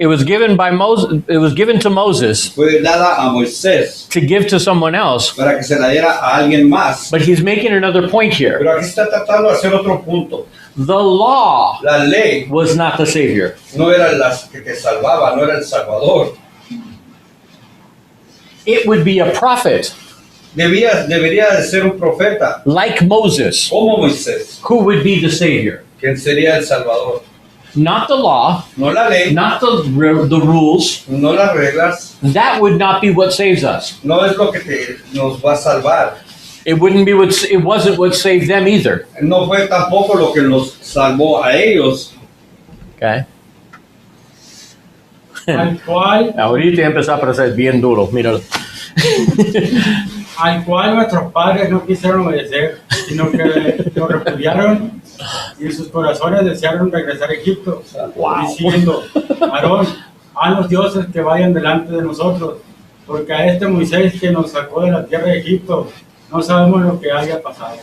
It was given by Moses. It was given to Moses fue dada a Moisés to give to someone else. para que se la diera a alguien más. But he's making another point here. Pero aquí está tratando de hacer otro punto. The law La ley was not the Savior. no era la que salvaba, no era el Salvador. It would be a prophet Debería de ser un profeta, like Moses como Moisés, who would be the Savior. quien sería el Salvador. Not the law, No la ley, not the rules. no las reglas, That would not be what saves us. no es lo que nos va a salvar. It wouldn't be what. It wasn't what saved them either. No fue tampoco lo que los salvó a ellos. Okay. al cual, Ahorita empezó a parecer bien duro. Míralo. al cual nuestros padres no quisieron obedecer, sino que lo repudiaron y en sus corazones desearon regresar a Egipto, Wow. diciendo: Aarón, a los dioses que vayan delante de nosotros, porque a este Moisés que nos sacó de la tierra de Egipto, no sabemos lo que haya pasado.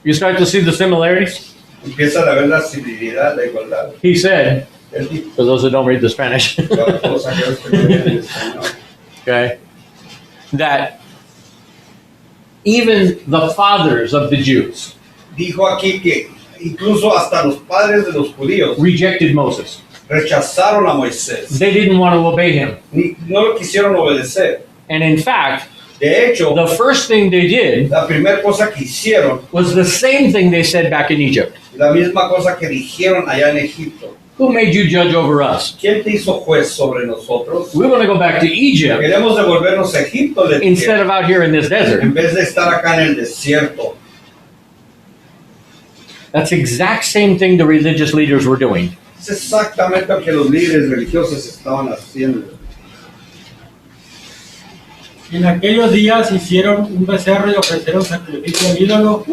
You start to see the similarities. Empieza a ver la civilidad, la igualdad. He said, Él dijo, for those who don't read the Spanish, para todos aquellos que no leen en español, okay, that even the fathers of the Jews dijo aquí que incluso hasta los padres de los judíos rejected Moses. rechazaron a Moisés. They didn't want to obey him. No lo quisieron obedecer. And in fact, De hecho, the first thing they did la primera cosa que hicieron, was the same thing they said back in Egypt. la misma cosa que dijeron allá en Egipto. Who made you judge over us? ¿Quién te hizo juez sobre nosotros? We want to go back to Egypt Queremos devolvernos a Egipto le instead dijeron, of out here in this desert. en vez de estar acá en el desierto. That's the exact same thing the religious leaders were doing. Es exactamente lo que los líderes religiosos estaban haciendo. En aquellos días hicieron un becerro y ofrecieron sacrificio al ídolo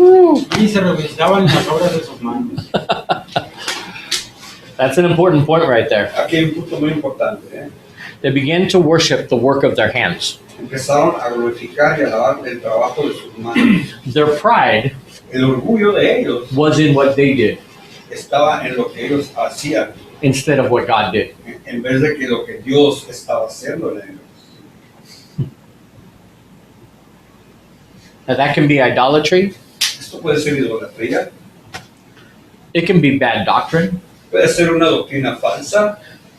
y se regocijaban en las obras de sus manos. That's an important point right there. Aquí hay un punto muy importante. They began to worship the work of their hands. Empezaron a glorificar y alabar el trabajo de sus manos. Their pride El orgullo de ellos was in what they did estaba en lo que ellos hacían, instead of what God did. en vez de que lo que Dios estaba haciendo en ellos. Now that can be idolatry. Esto puede ser idolatría, It can be bad doctrine. puede ser una doctrina falsa,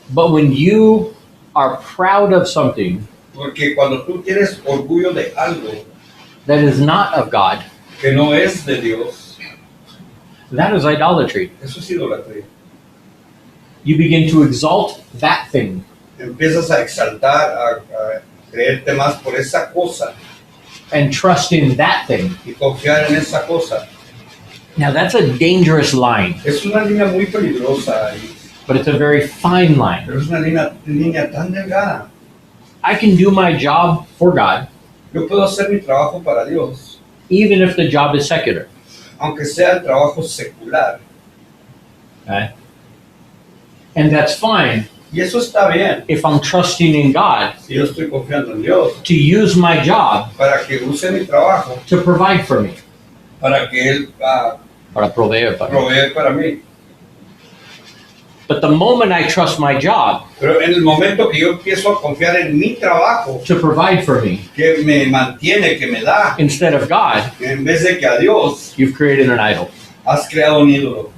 But when you are proud of something porque cuando tú tienes orgullo de algo that is not of God, que no es de Dios, that is idolatry. eso es idolatría. You begin to exalt that thing Empiezas a exaltar, a creerte más por esa cosa and trust in that thing. y confiar en esa cosa. Now that's a dangerous line, Es una línea muy peligrosa, but it's a very fine line. pero es una línea tan delgada. I can do my job for God, Yo puedo hacer mi trabajo para Dios, even if the job is secular. aunque sea el trabajo secular. Okay? And that's fine Y eso está bien, if I'm trusting in God si yo estoy confiando en Dios, to use my job para que use mi trabajo, to provide for me, para que Él para proveer para mí. provee para mí. But the moment I trust my job Pero en el momento que yo empiezo a confiar en mi trabajo, to provide for me que me mantiene, que me da, instead of God, en vez de que a Dios, you've created an idol. has creado un ídolo.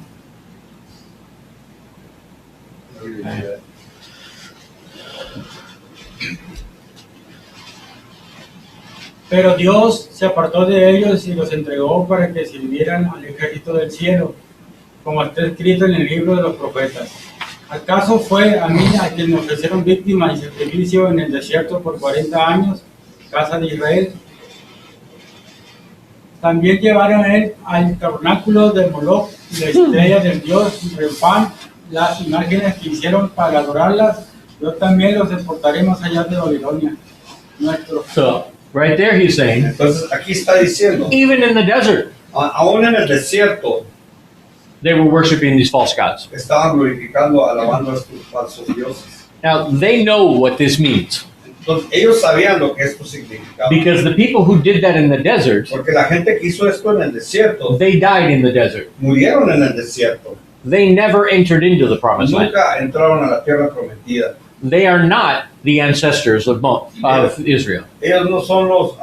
Pero Dios se apartó de ellos y los entregó para que sirvieran al ejército del cielo, como está escrito en el libro de los profetas. ¿Acaso fue a mí a quien me ofrecieron víctima y sacrificio en el desierto por 40 años, casa de Israel? También llevaron a él al tabernáculo de Moloch y la estrella del dios Repán, las imágenes que hicieron para adorarlas. Yo también los deportaré más allá de Babilonia. Nuestro So right there he's saying, Entonces aquí está diciendo, even in the desert, aún en el desierto, they were worshiping these false gods. estaban glorificando, alabando a estos falsos dioses. Now they know what this means Entonces ellos sabían lo que esto significaba. because the people who did that in the desert, Porque la gente que hizo esto en el desierto, they died in the desert. murieron en el desierto. They never entered into the promised land. Nunca entraron a la tierra prometida. They are not the ancestors of Israel. Ellos no son los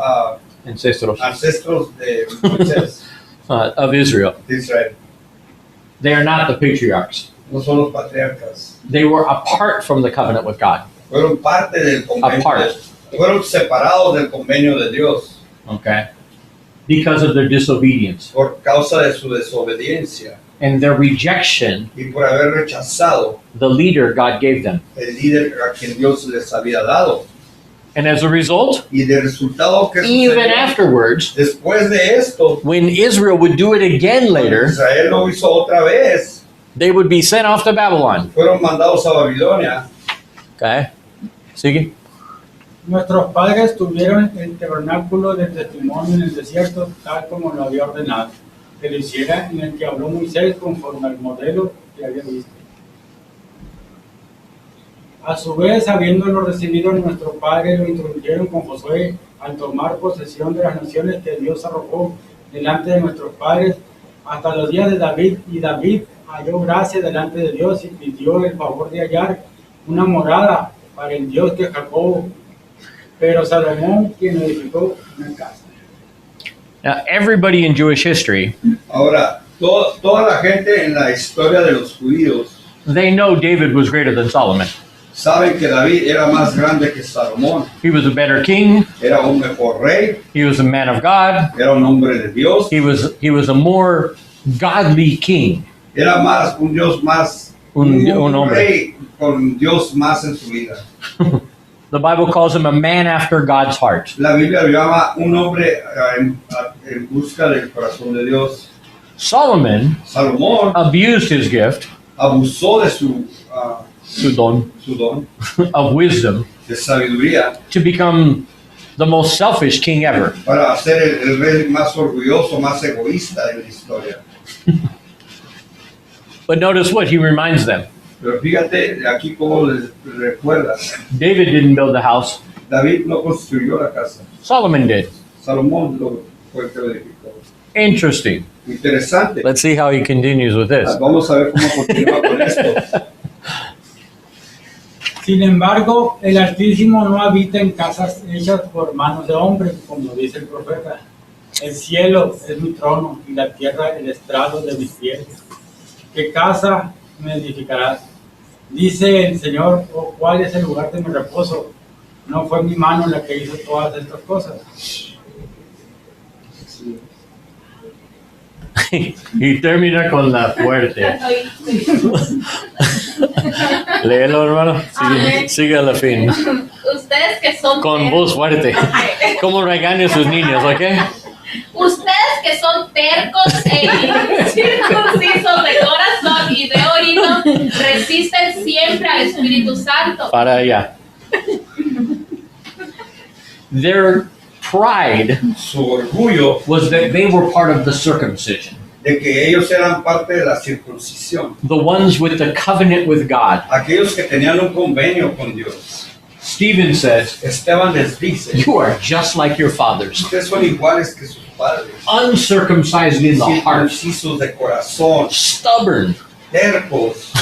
Ancestros ancestros de Moisés, of Israel. de Israel. They are not the patriarchs. No son los patriarcas. They were apart from the covenant with God. Fueron parte del convenio. Apart. Fueron separados del convenio de Dios Okay? Because of their disobedience por causa de su desobediencia and their rejection, y por haber rechazado the leader God gave them. el líder a quien Dios les había dado. And as a result, Y de resultado que even sucedió, afterwards, después de esto, when Israel would do it again later, Israel lo hizo otra vez. they would be sent off to Babylon. Fueron mandados a Babilonia. Okay? Sigue. Nuestros padres tuvieron el tabernáculo de testimonio en el desierto, tal como lo había ordenado, que lo hiciera, en el que habló Moisés conforme al modelo que había visto. A su vez, habiéndolo recibido, nuestros padres lo introdujeron con Josué al tomar posesión de las naciones que Dios arrojó delante de nuestros padres hasta los días de David. Y David halló gracia delante de Dios y pidió el favor de hallar una morada para el Dios de Jacob. Pero Salomón, quien edificó una casa. Now, everybody in Jewish history, Ahora, toda la gente en la historia de los judíos they know David was greater than Solomon. saben que David era más grande que Salomón. He was a better king. Era un mejor rey, He was a man of God. era un hombre de Dios, He was a more godly king. era más un Dios más, Un hombre. rey con Dios más en su vida. The Bible calls him a man after God's heart. La Biblia lo llama un hombre en busca del corazón de Dios. Solomon Salomón abused his gift, abusó de su don don of wisdom, de sabiduría to become the most selfish king ever. para ser el rey más orgulloso, más egoísta de la historia. But notice what he reminds them. Pero fíjate aquí cómo les recuerda. David didn't build the house. David no construyó la casa. Solomon did. Salomón lo fue el que lo edificó. Interesting. Interesante. Let's see how he continues with this. Vamos a ver cómo continúa con esto. Sin embargo, el Altísimo no habita en casas hechas por manos de hombres, como dice el profeta. El cielo es mi trono y la tierra el estrado de mis pies. ¿Qué casa me edificarás? Dice el Señor, ¿o cuál es el lugar de mi reposo? ¿No fue mi mano la que hizo todas estas cosas? Y termina con la fuerte. Léelo, hermano. Sigue a la fin. Ustedes que son Con tercos. voz fuerte. Como regaña a sus niños, ¿ok? Ustedes que son tercos e incircuncisos de corazón y de oído, resisten siempre al Espíritu Santo. Para allá. Their pride Su orgullo was that they were part of the circumcision. de que ellos eran parte de la circuncisión. The ones with the covenant with God. Aquellos que tenían un convenio con Dios. Stephen says, Esteban les dice, you are just like your fathers, ustedes son iguales que sus padres. uncircumcised in the heart, Circuncisos de corazón, stubborn, tercos,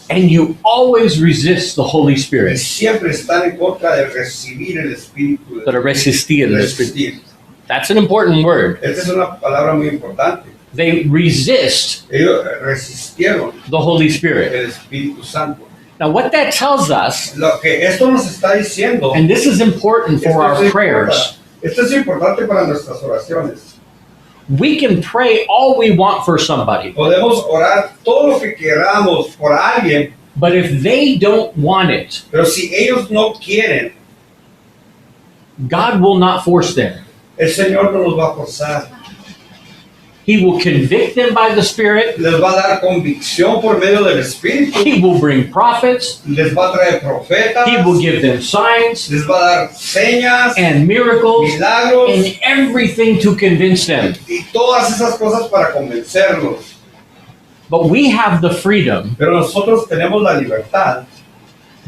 and you always resist the Holy y Spirit. siempre están en contra de recibir el Espíritu de Para resistir el Espíritu. resistir. That's an important word. Esta es una palabra muy importante. They resist Ellos resistieron the Holy Spirit. el Espíritu Santo. Now, what that tells us, Lo que esto nos está diciendo, and this is important for esto our es prayers, esto es importante para nuestras oraciones. we can pray all we want for somebody, Podemos orar todo lo que queramos por alguien, but if they don't want it, pero si ellos no quieren, God will not force them. el Señor no los va a forzar. He will convict them by the Spirit. Les va a dar convicción por medio del Espíritu. He will bring prophets. Les va a traer profetas. He will give them signs Les va a dar señas, and miracles milagros and everything to convince them. y todas esas cosas para convencerlos. But we have the freedom Pero nosotros tenemos la libertad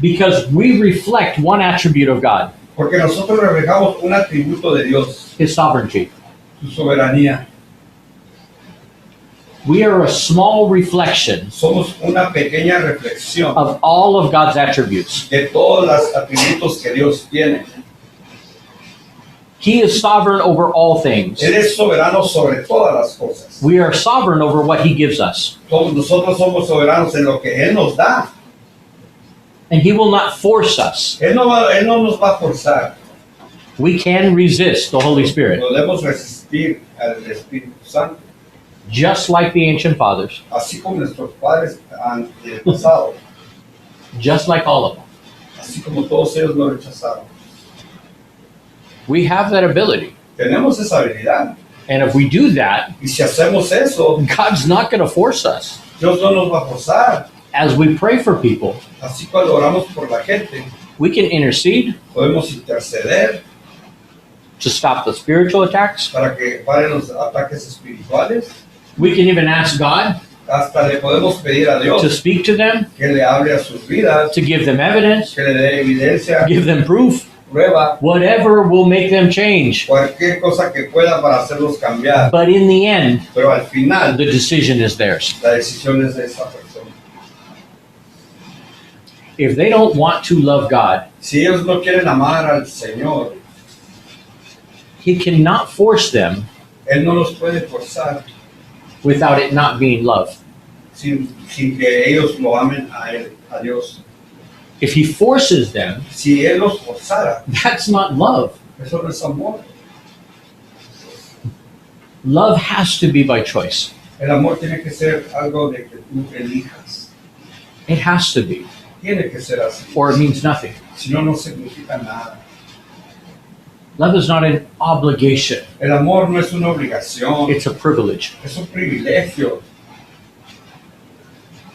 because we reflect one attribute of God, porque nosotros reflejamos un atributo de Dios, His sovereignty. su soberanía. We are a small reflection Somos una pequeña reflexión of all of God's attributes. de todos los atributos que Dios tiene. He is sovereign over all things. Él es soberano sobre todas las cosas. We are sovereign over what He gives us. Todos nosotros somos soberanos en lo que Él nos da. And He will not force us. Él no nos va a forzar. We can resist the Holy Spirit, Podemos resistir al Espíritu Santo, just like the ancient fathers, así como nuestros padres han pasado, just like all of them. así como todos ellos lo rechazaron. We have that ability. Tenemos esa habilidad. And if we do that, Y si hacemos eso, God's not going to force us. Dios no nos va a forzar. As we pray for people, Así cuando oramos por la gente, we can intercede podemos interceder to stop the spiritual attacks. para que paren los ataques espirituales. We can even ask God Hasta le podemos pedir a to Dios speak to them, que le hable a sus vidas, to give them evidence, que le dé evidencia, give them proof, prueba, whatever will make them change. cualquier cosa que pueda para hacerlos cambiar. But in the end, Pero al final, the decision is theirs. la decisión es de esa persona. If they don't want to love God, Si ellos no quieren amar al Señor, He cannot force them Él no los puede forzar without it not being love. sin que ellos lo amen a Él, a Dios. If He forces them, Si Él los forzara, that's not love. eso no es amor. Love has to be by choice. El amor tiene que ser algo de que tú elijas. It has to be, Tiene que ser así. or it means nothing. Si no, no significa nada. Love is not an obligation, El amor no es una obligación, it's a privilege. es un privilegio,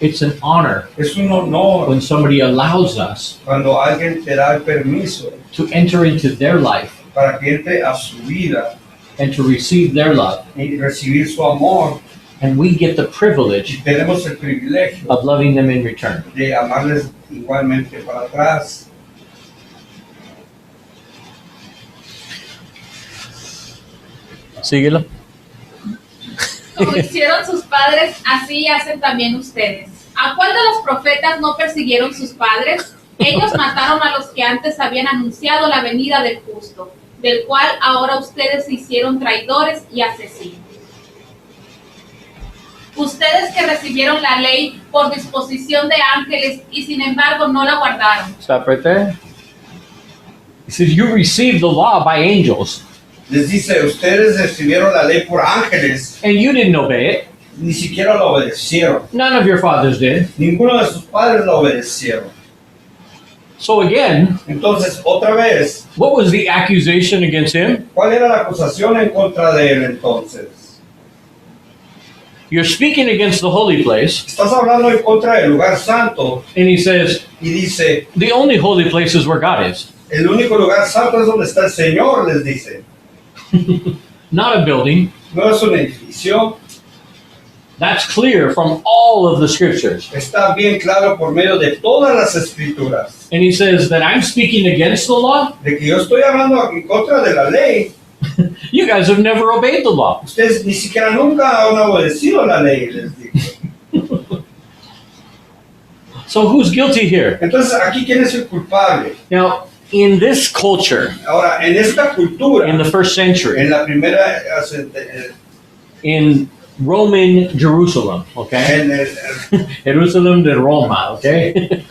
It's an honor es un honor when somebody allows us cuando alguien te da el permiso to enter into their life para que entre a su vida and to receive their love. y recibir su amor. And we get the privilege Y tenemos el privilegio of loving them in return. de amarles igualmente para atrás. Síguelo. Como hicieron sus padres, así hacen también ustedes. ¿A cuál de los profetas no persiguieron sus padres? Ellos mataron a los que antes habían anunciado la venida del justo, del cual ahora ustedes se hicieron traidores y asesinos. Ustedes que recibieron la ley por disposición de ángeles y sin embargo no la guardaron. Stop right there. He says, you received the law by angels, Les dice, ustedes recibieron la ley por ángeles, and you didn't obey it. ni siquiera la obedecieron. None of your fathers did. Ninguno de sus padres la obedecieron. So again, Entonces, otra vez, what was the accusation against him? ¿cuál era la acusación en contra de él entonces? You're speaking against the holy place, Estás hablando en contra del lugar santo and he says, y dice, the only holy place is where God is. el único lugar santo es donde está el Señor, les dice. Not a building. No es un edificio, That's clear from all of the scriptures. está bien claro por medio de todas las escrituras. And he says that I'm speaking against the law. De que yo estoy hablando en contra de la ley. You guys have never obeyed the law. Ustedes ni siquiera nunca han obedecido la ley, les digo. So who's guilty here? Entonces, aquí, ¿quién es el culpable? Now, in this culture, Ahora, en esta cultura, in the first century, en la primera, in Roman Jerusalem, okay? en el, Jerusalem de Roma, okay?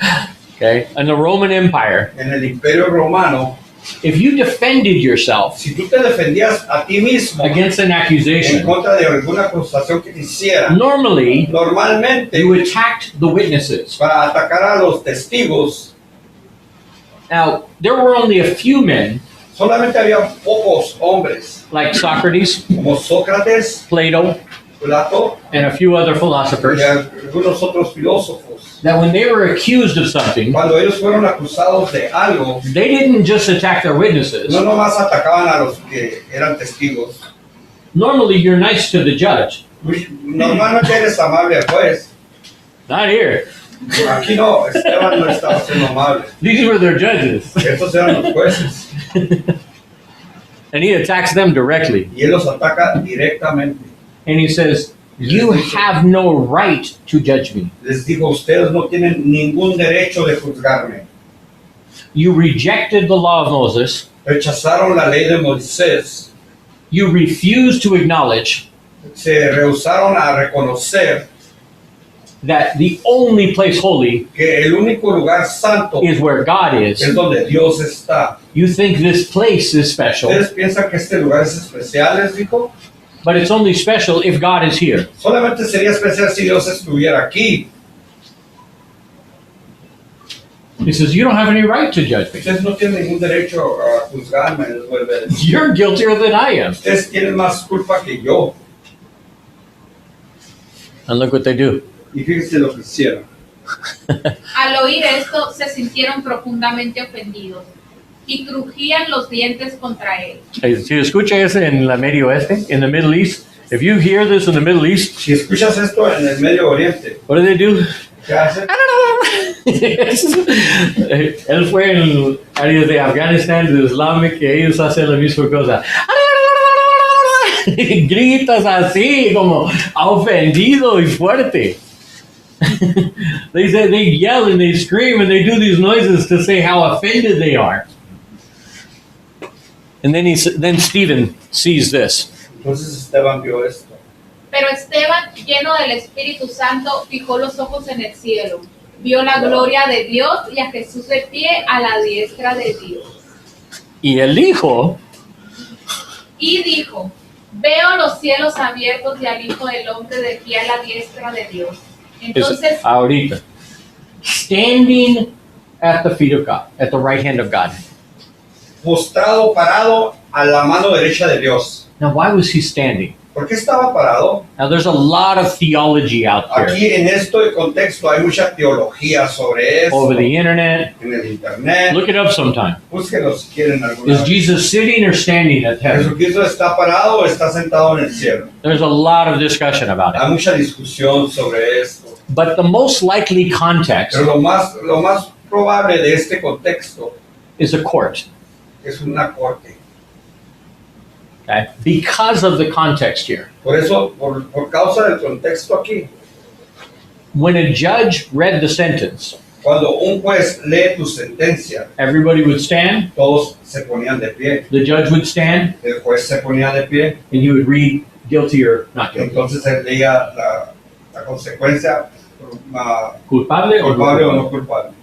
Okay? In the Roman Empire, en el Imperio Romano, if you defended yourself si tú te defendías a ti mismo against an en accusation, contra de alguna acusación que te hicieran, normally normalmente, you attacked the witnesses. para atacar a los testigos, Now, there were only a few men, solamente había pocos hombres, like Socrates, como Sócrates, Plato, Plato and a few other philosophers, y algunos otros filósofos. that when they were accused of something, Cuando ellos fueron acusados de algo, they didn't just attack their witnesses. no nomás atacaban a los que eran testigos. Normally, you're nice to the judge. Normalmente eres amable al juez. Not here. Aquí no, Esteban no estaba siendo amable. These were their judges. Estos eran los jueces. And he attacks them directly. Y él los ataca directamente. And he says, You have no right to judge me. Les dijo, ustedes no tienen ningún derecho de juzgarme. You rejected the law of Moses. Rechazaron la ley de Moisés. You refused to acknowledge Se rehusaron a reconocer that the only place holy que el único lugar santo is where God is. es donde Dios está. You think this place is special, ¿Ustedes piensan que este lugar es especial, les dijo? but it's only special if God is here. Solamente sería especial si Dios estuviera aquí. He says, you don't have any right to judge me. Ustedes no tienen ningún derecho a juzgarme, les vuelve a decir. You're guiltier than I am. Ustedes tienen más culpa que yo. And look what they do. Y fíjense lo que hicieron. Al oír esto, se sintieron profundamente ofendidos y crujían los dientes contra él. Si escucha eso en la Medio Oeste, in the Middle East, if you hear this in the Middle East, Si escuchas esto en el Medio Oriente, what do they do? ¿qué hacen? Él fue en áreas de Afganistán, de Islámico, que ellos hacen la misma cosa. Gritas así, como ofendido y fuerte. They yell and they scream and they do these noises to say how offended they are. And then Stephen sees this. Entonces Esteban vio esto. Pero Esteban, lleno del Espíritu Santo, fijó los ojos en el cielo, vio la gloria de Dios y a Jesús de pie a la diestra de Dios. Y él dijo, Y dijo, veo los cielos abiertos y al Hijo del Hombre de pie a la diestra de Dios. Entonces, ahorita, standing at the feet of God, at the right hand of God. Postrado, parado a la mano derecha de Dios. Now, why was he standing? ¿Por qué estaba parado? Now, there's a lot of theology out there Aquí en este contexto hay mucha teología sobre eso. over the internet. En el internet. Look it up sometime. Búsquenlo si quieren alguna Is vez. Jesus sitting or standing at heaven? ¿Jesucristo está parado o está sentado en el cielo? There's a lot of discussion about it. Hay mucha discusión sobre esto. But the most likely context Pero lo más probable de este contexto is a court. es una corte. Okay? Because of the context here. Por eso, por causa del contexto aquí, When a judge read the sentence, cuando un juez lee tu sentencia, everybody would stand, todos se ponían de pie. the judge would stand, El juez se ponía de pie, and he would read guilty or not guilty. entonces él leía la consecuencia, Culpable or culpable o no no culpable.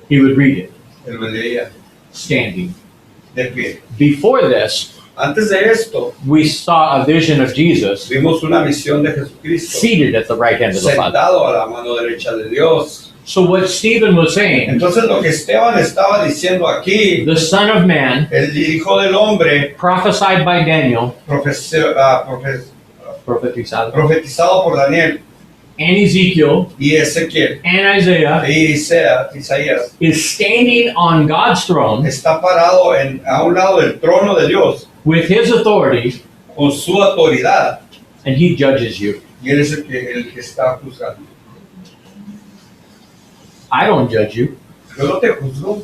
He would read it, Él lo leía standing. de pie. Before this, Antes de esto, we saw a vision of Jesus vimos una visión de Jesucristo seated at the right hand of the Father. sentado a la mano derecha de Dios. So what Stephen was saying, Entonces lo que Esteban estaba diciendo aquí, the Son of Man, el Hijo del Hombre, prophesied by Daniel, profetizado, profetizado por Daniel and Ezekiel y Ezequiel and Isaiah, y Isaías, is standing on God's throne está parado a un lado del trono de Dios with his authority, con su autoridad and he judges you. y él es el que está juzgando. I don't judge you. Yo no te juzgo.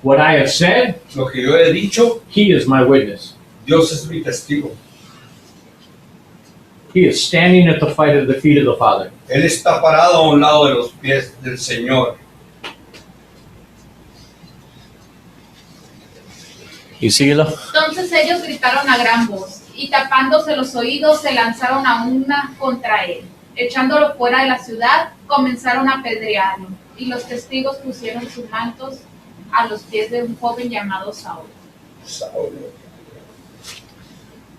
What I have said, Lo que yo he dicho, he is my witness. Dios es mi testigo. He is standing at the feet of the Father. Él está parado a un lado de los pies del Señor. You see, Ela? entonces ellos gritaron a gran voz y tapándose los oídos se lanzaron a una contra él. Echándolo fuera de la ciudad, comenzaron a apedrearlo y los testigos pusieron sus mantos a los pies de un joven llamado Saulo.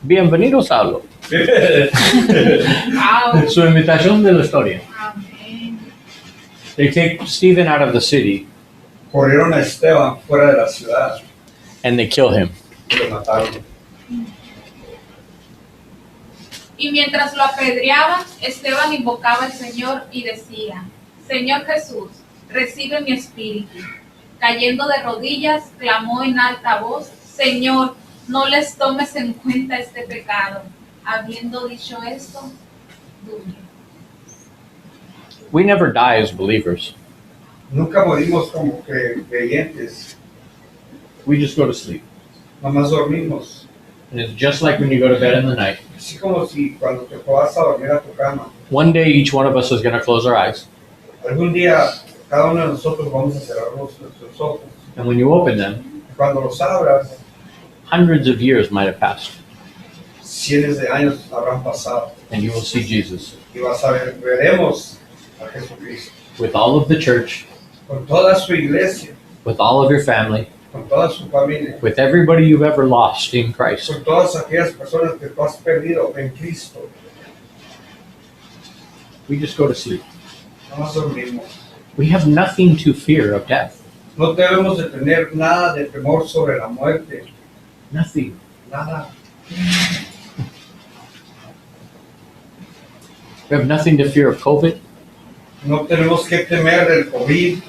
Bienvenido, Saulo. Wow. Su imitación de la historia. Amén. They take Stephen out of the city Corrieron a Esteban fuera de la ciudad and they kill him. y lo mataron. Y mientras lo apedreaban, Esteban invocaba al Señor y decía, Señor Jesús, recibe mi espíritu. Cayendo de rodillas, clamó en alta voz, Señor, no les tomes en cuenta este pecado. Habiendo dicho esto, durmió. We never die as believers. Nunca morimos como creyentes, We just go to sleep. nomás dormimos. And it's just like when you go to bed in the night. Así como si cuando te vas a dormir a tu cama, One day, each one of us is going to close our eyes. algún día cada uno de nosotros vamos a cerrar nuestros ojos. And when you open them, Cuando los abras, hundreds of years might have passed. cientos de años habrán pasado And you will see Jesus y vas a ver, veremos a Jesucristo with all of the church, con toda su iglesia, with all of your family, con toda su familia, with everybody you've ever lost in Christ. con todas aquellas personas que tú has perdido en Cristo. We just go to sleep. No nos dormimos. We have nothing to fear of death. No debemos de tener nada de temor sobre la muerte, Nothing. nada. We have nothing to fear of COVID. No tenemos que temer del COVID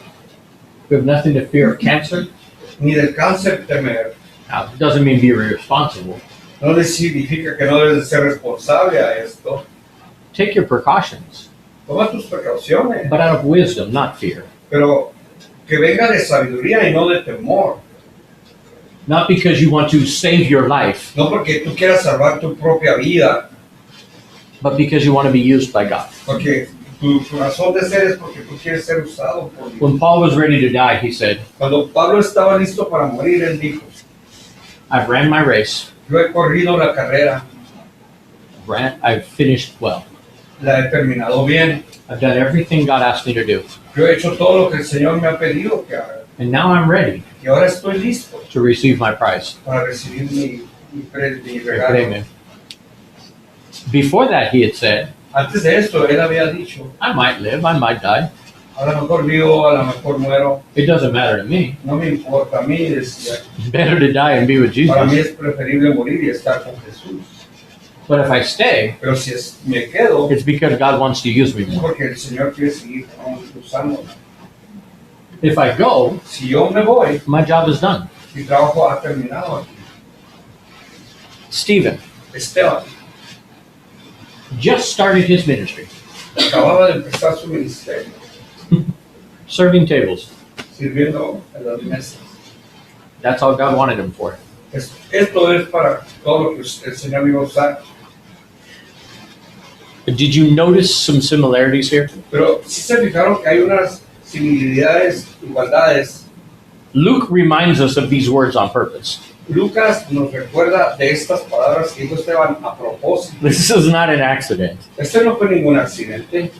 We have nothing to fear of cancer. ni del cáncer temer. Now, it doesn't mean be irresponsible. No le significa que no debes de ser responsable a esto. Take your precautions, Toma tus precauciones, but out of wisdom, not fear. pero que venga de sabiduría y no de temor. Not because you want to save your life, No porque tú quieras salvar tu propia vida, but because you want to be used by God. porque tu razón de ser es porque tú quieres ser usado por Dios. When Paul was ready to die, he said, Cuando Pablo estaba listo para morir, él dijo, I've ran my race, yo he corrido la carrera, I've finished well. la he terminado bien, I've done everything God asked me to do. yo he hecho todo lo que el Señor me ha pedido que haga, And now I'm ready y ahora estoy listo to receive my prize. para recibir mi El regalo. premio. Before that, he had said, Antes de esto, él había dicho, I might live, I might die. a lo mejor vivo, a lo mejor muero, It doesn't matter to me. no me importa, a mí decía, Better to die and be with para mí Jesus. es preferible morir y estar con Jesús. But if I stay, Pero si me quedo, it's because God wants to use me es more. porque el Señor quiere seguir usándome. If I go, Si yo me voy, my job is done. mi trabajo ha terminado aquí. Stephen Esteban just started his ministry, acababa de empezar su ministerio, serving tables. sirviendo en las mesas. That's all God wanted him for. Esto es para todo lo que el Señor iba a usar. Did you notice some similarities here? Pero sí se fijaron que hay unas similitudes, igualdades. Luke reminds us of these words on purpose. Lucas nos recuerda de estas palabras que dijo Esteban a propósito. This is not an accident. Este no fue ningún accidente.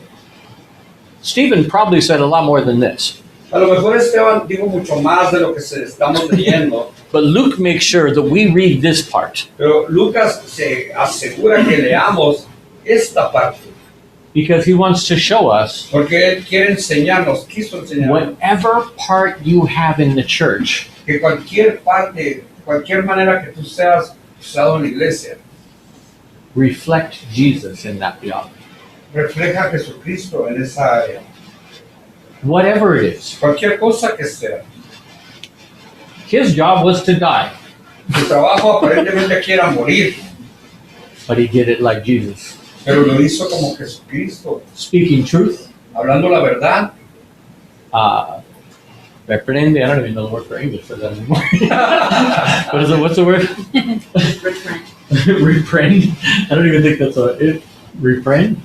Stephen probably said a lot more than this. A lo mejor Esteban dijo mucho más de lo que estamos leyendo, But Luke makes sure that we read this part pero Lucas se asegura que leamos esta parte, because he wants to show us porque él quiere enseñarnos, quiso enseñarnos whatever part you have in the church, que cualquier parte, cualquier manera que tú seas usado en la iglesia, reflect Jesus in that job. refleja a Jesucristo en esa área. Whatever it is. Cualquier cosa que sea. His job was to die, Su trabajo aparentemente quiera morir, but he did it like Jesus. pero lo hizo como Jesucristo, Speaking truth, hablando la verdad. reprende, I don't even know the word for English for that anymore. What is it? What's the word? Reprend. I don't even think that's it. Reprend?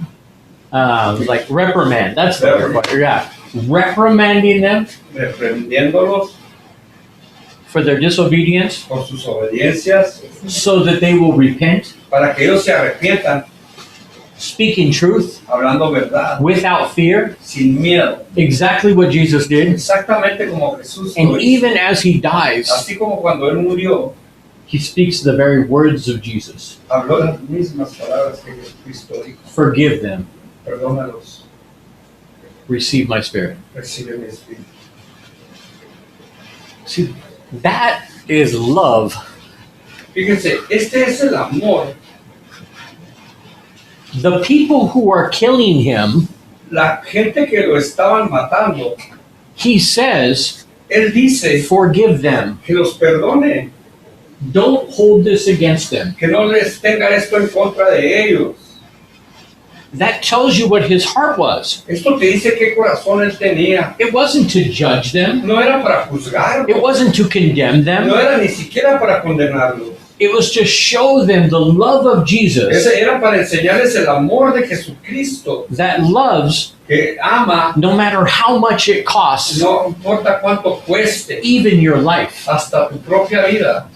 Like reprimand. That's the word. Yeah. Reprimanding them Reprendiéndolos for their disobedience por sus obediencias, so that they will repent, para que ellos se arrepientan, speaking truth hablando verdad, without fear, sin miedo, exactly what Jesus did. exactamente como Jesús lo And hizo. even as he dies, Así como cuando él murió, he speaks the very words of Jesus. habló las mismas palabras que Jesucristo dijo. Forgive them, Perdónalos, receive my spirit. recibe mi espíritu. See, that is love. Fíjense, este es el amor. The people who are killing him, La gente que lo estaban matando, he says, él dice forgive them. que los perdone, Don't hold this against them. que no les tenga esto en contra de ellos. That tells you what his heart was. Esto te dice qué corazón él tenía. It wasn't to judge them. No era para juzgarlos, It wasn't to condemn no them. era ni siquiera para condenarlos. It was to show them the love of Jesus Ese era para enseñarles el amor de Jesucristo, that loves que ama, no matter how much it costs, no importa cuánto cueste, even your life. hasta tu propia vida.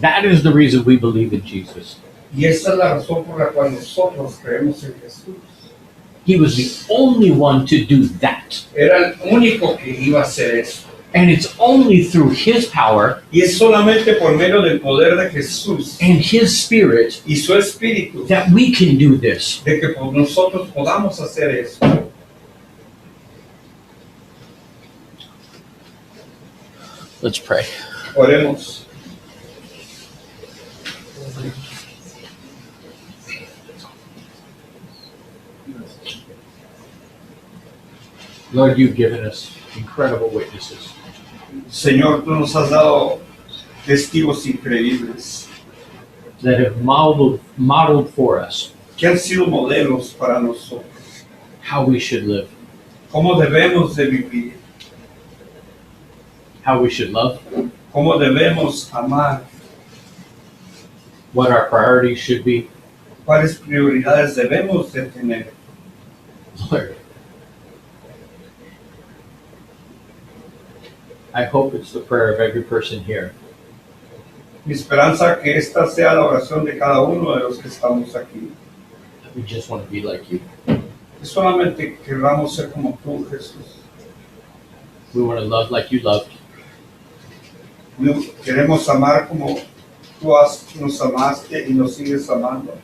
That is the reason we believe in Jesus. Y esa es la razón por la cual nosotros creemos en Jesús. He was the only one to do that. Era el único que iba a hacer eso. And it's only through His power Y es solamente por medio del poder de Jesús and His Spirit y su Espíritu that we can do this. de que nosotros podamos hacer eso. Let's pray. Oremos. Lord, you've given us incredible witnesses. Señor, tú nos has dado testigos increíbles That have modeled for us que han sido modelos para nosotros. how we should live, Cómo debemos de vivir, how we should love, cómo debemos amar, what our priorities should be. cuáles prioridades debemos de tener. Lord, I hope it's the prayer of every person here Mi esperanza que esta sea la oración de cada uno de los que estamos aquí. that we just want to be like you. Que solamente queramos ser como tú, Jesús. We want to love like you loved. Queremos amar como tú nos amaste y nos sigues amando.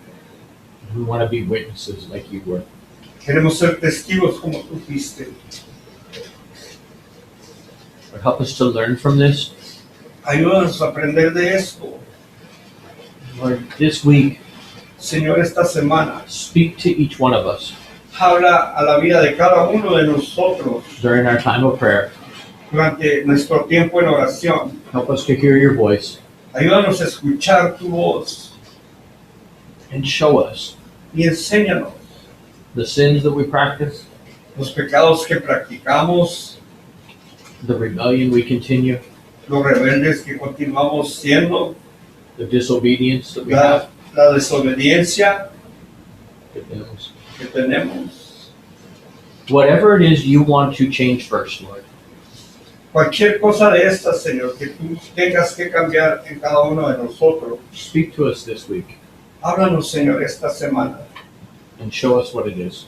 We want to be witnesses like you were. Queremos ser testigos como tú fuiste. Lord, help us to learn from this. Ayúdanos a aprender de esto. Lord, this week, Señor, esta semana, speak to each one of us habla a la vida de cada uno de nosotros during our time of prayer. durante nuestro tiempo en oración. Help us to hear your voice Ayúdanos a escuchar tu voz and show us y enséñanos the sins that we practice, los pecados que practicamos, the rebellion we continue, los rebeldes que continuamos siendo, the disobedience that we have. la desobediencia que tenemos. Whatever it is you want to change first, Lord, Cualquier cosa de estas, Señor, que tú tengas que cambiar en cada uno de nosotros, speak to us this week háblanos, Señor, esta semana and show us what it is.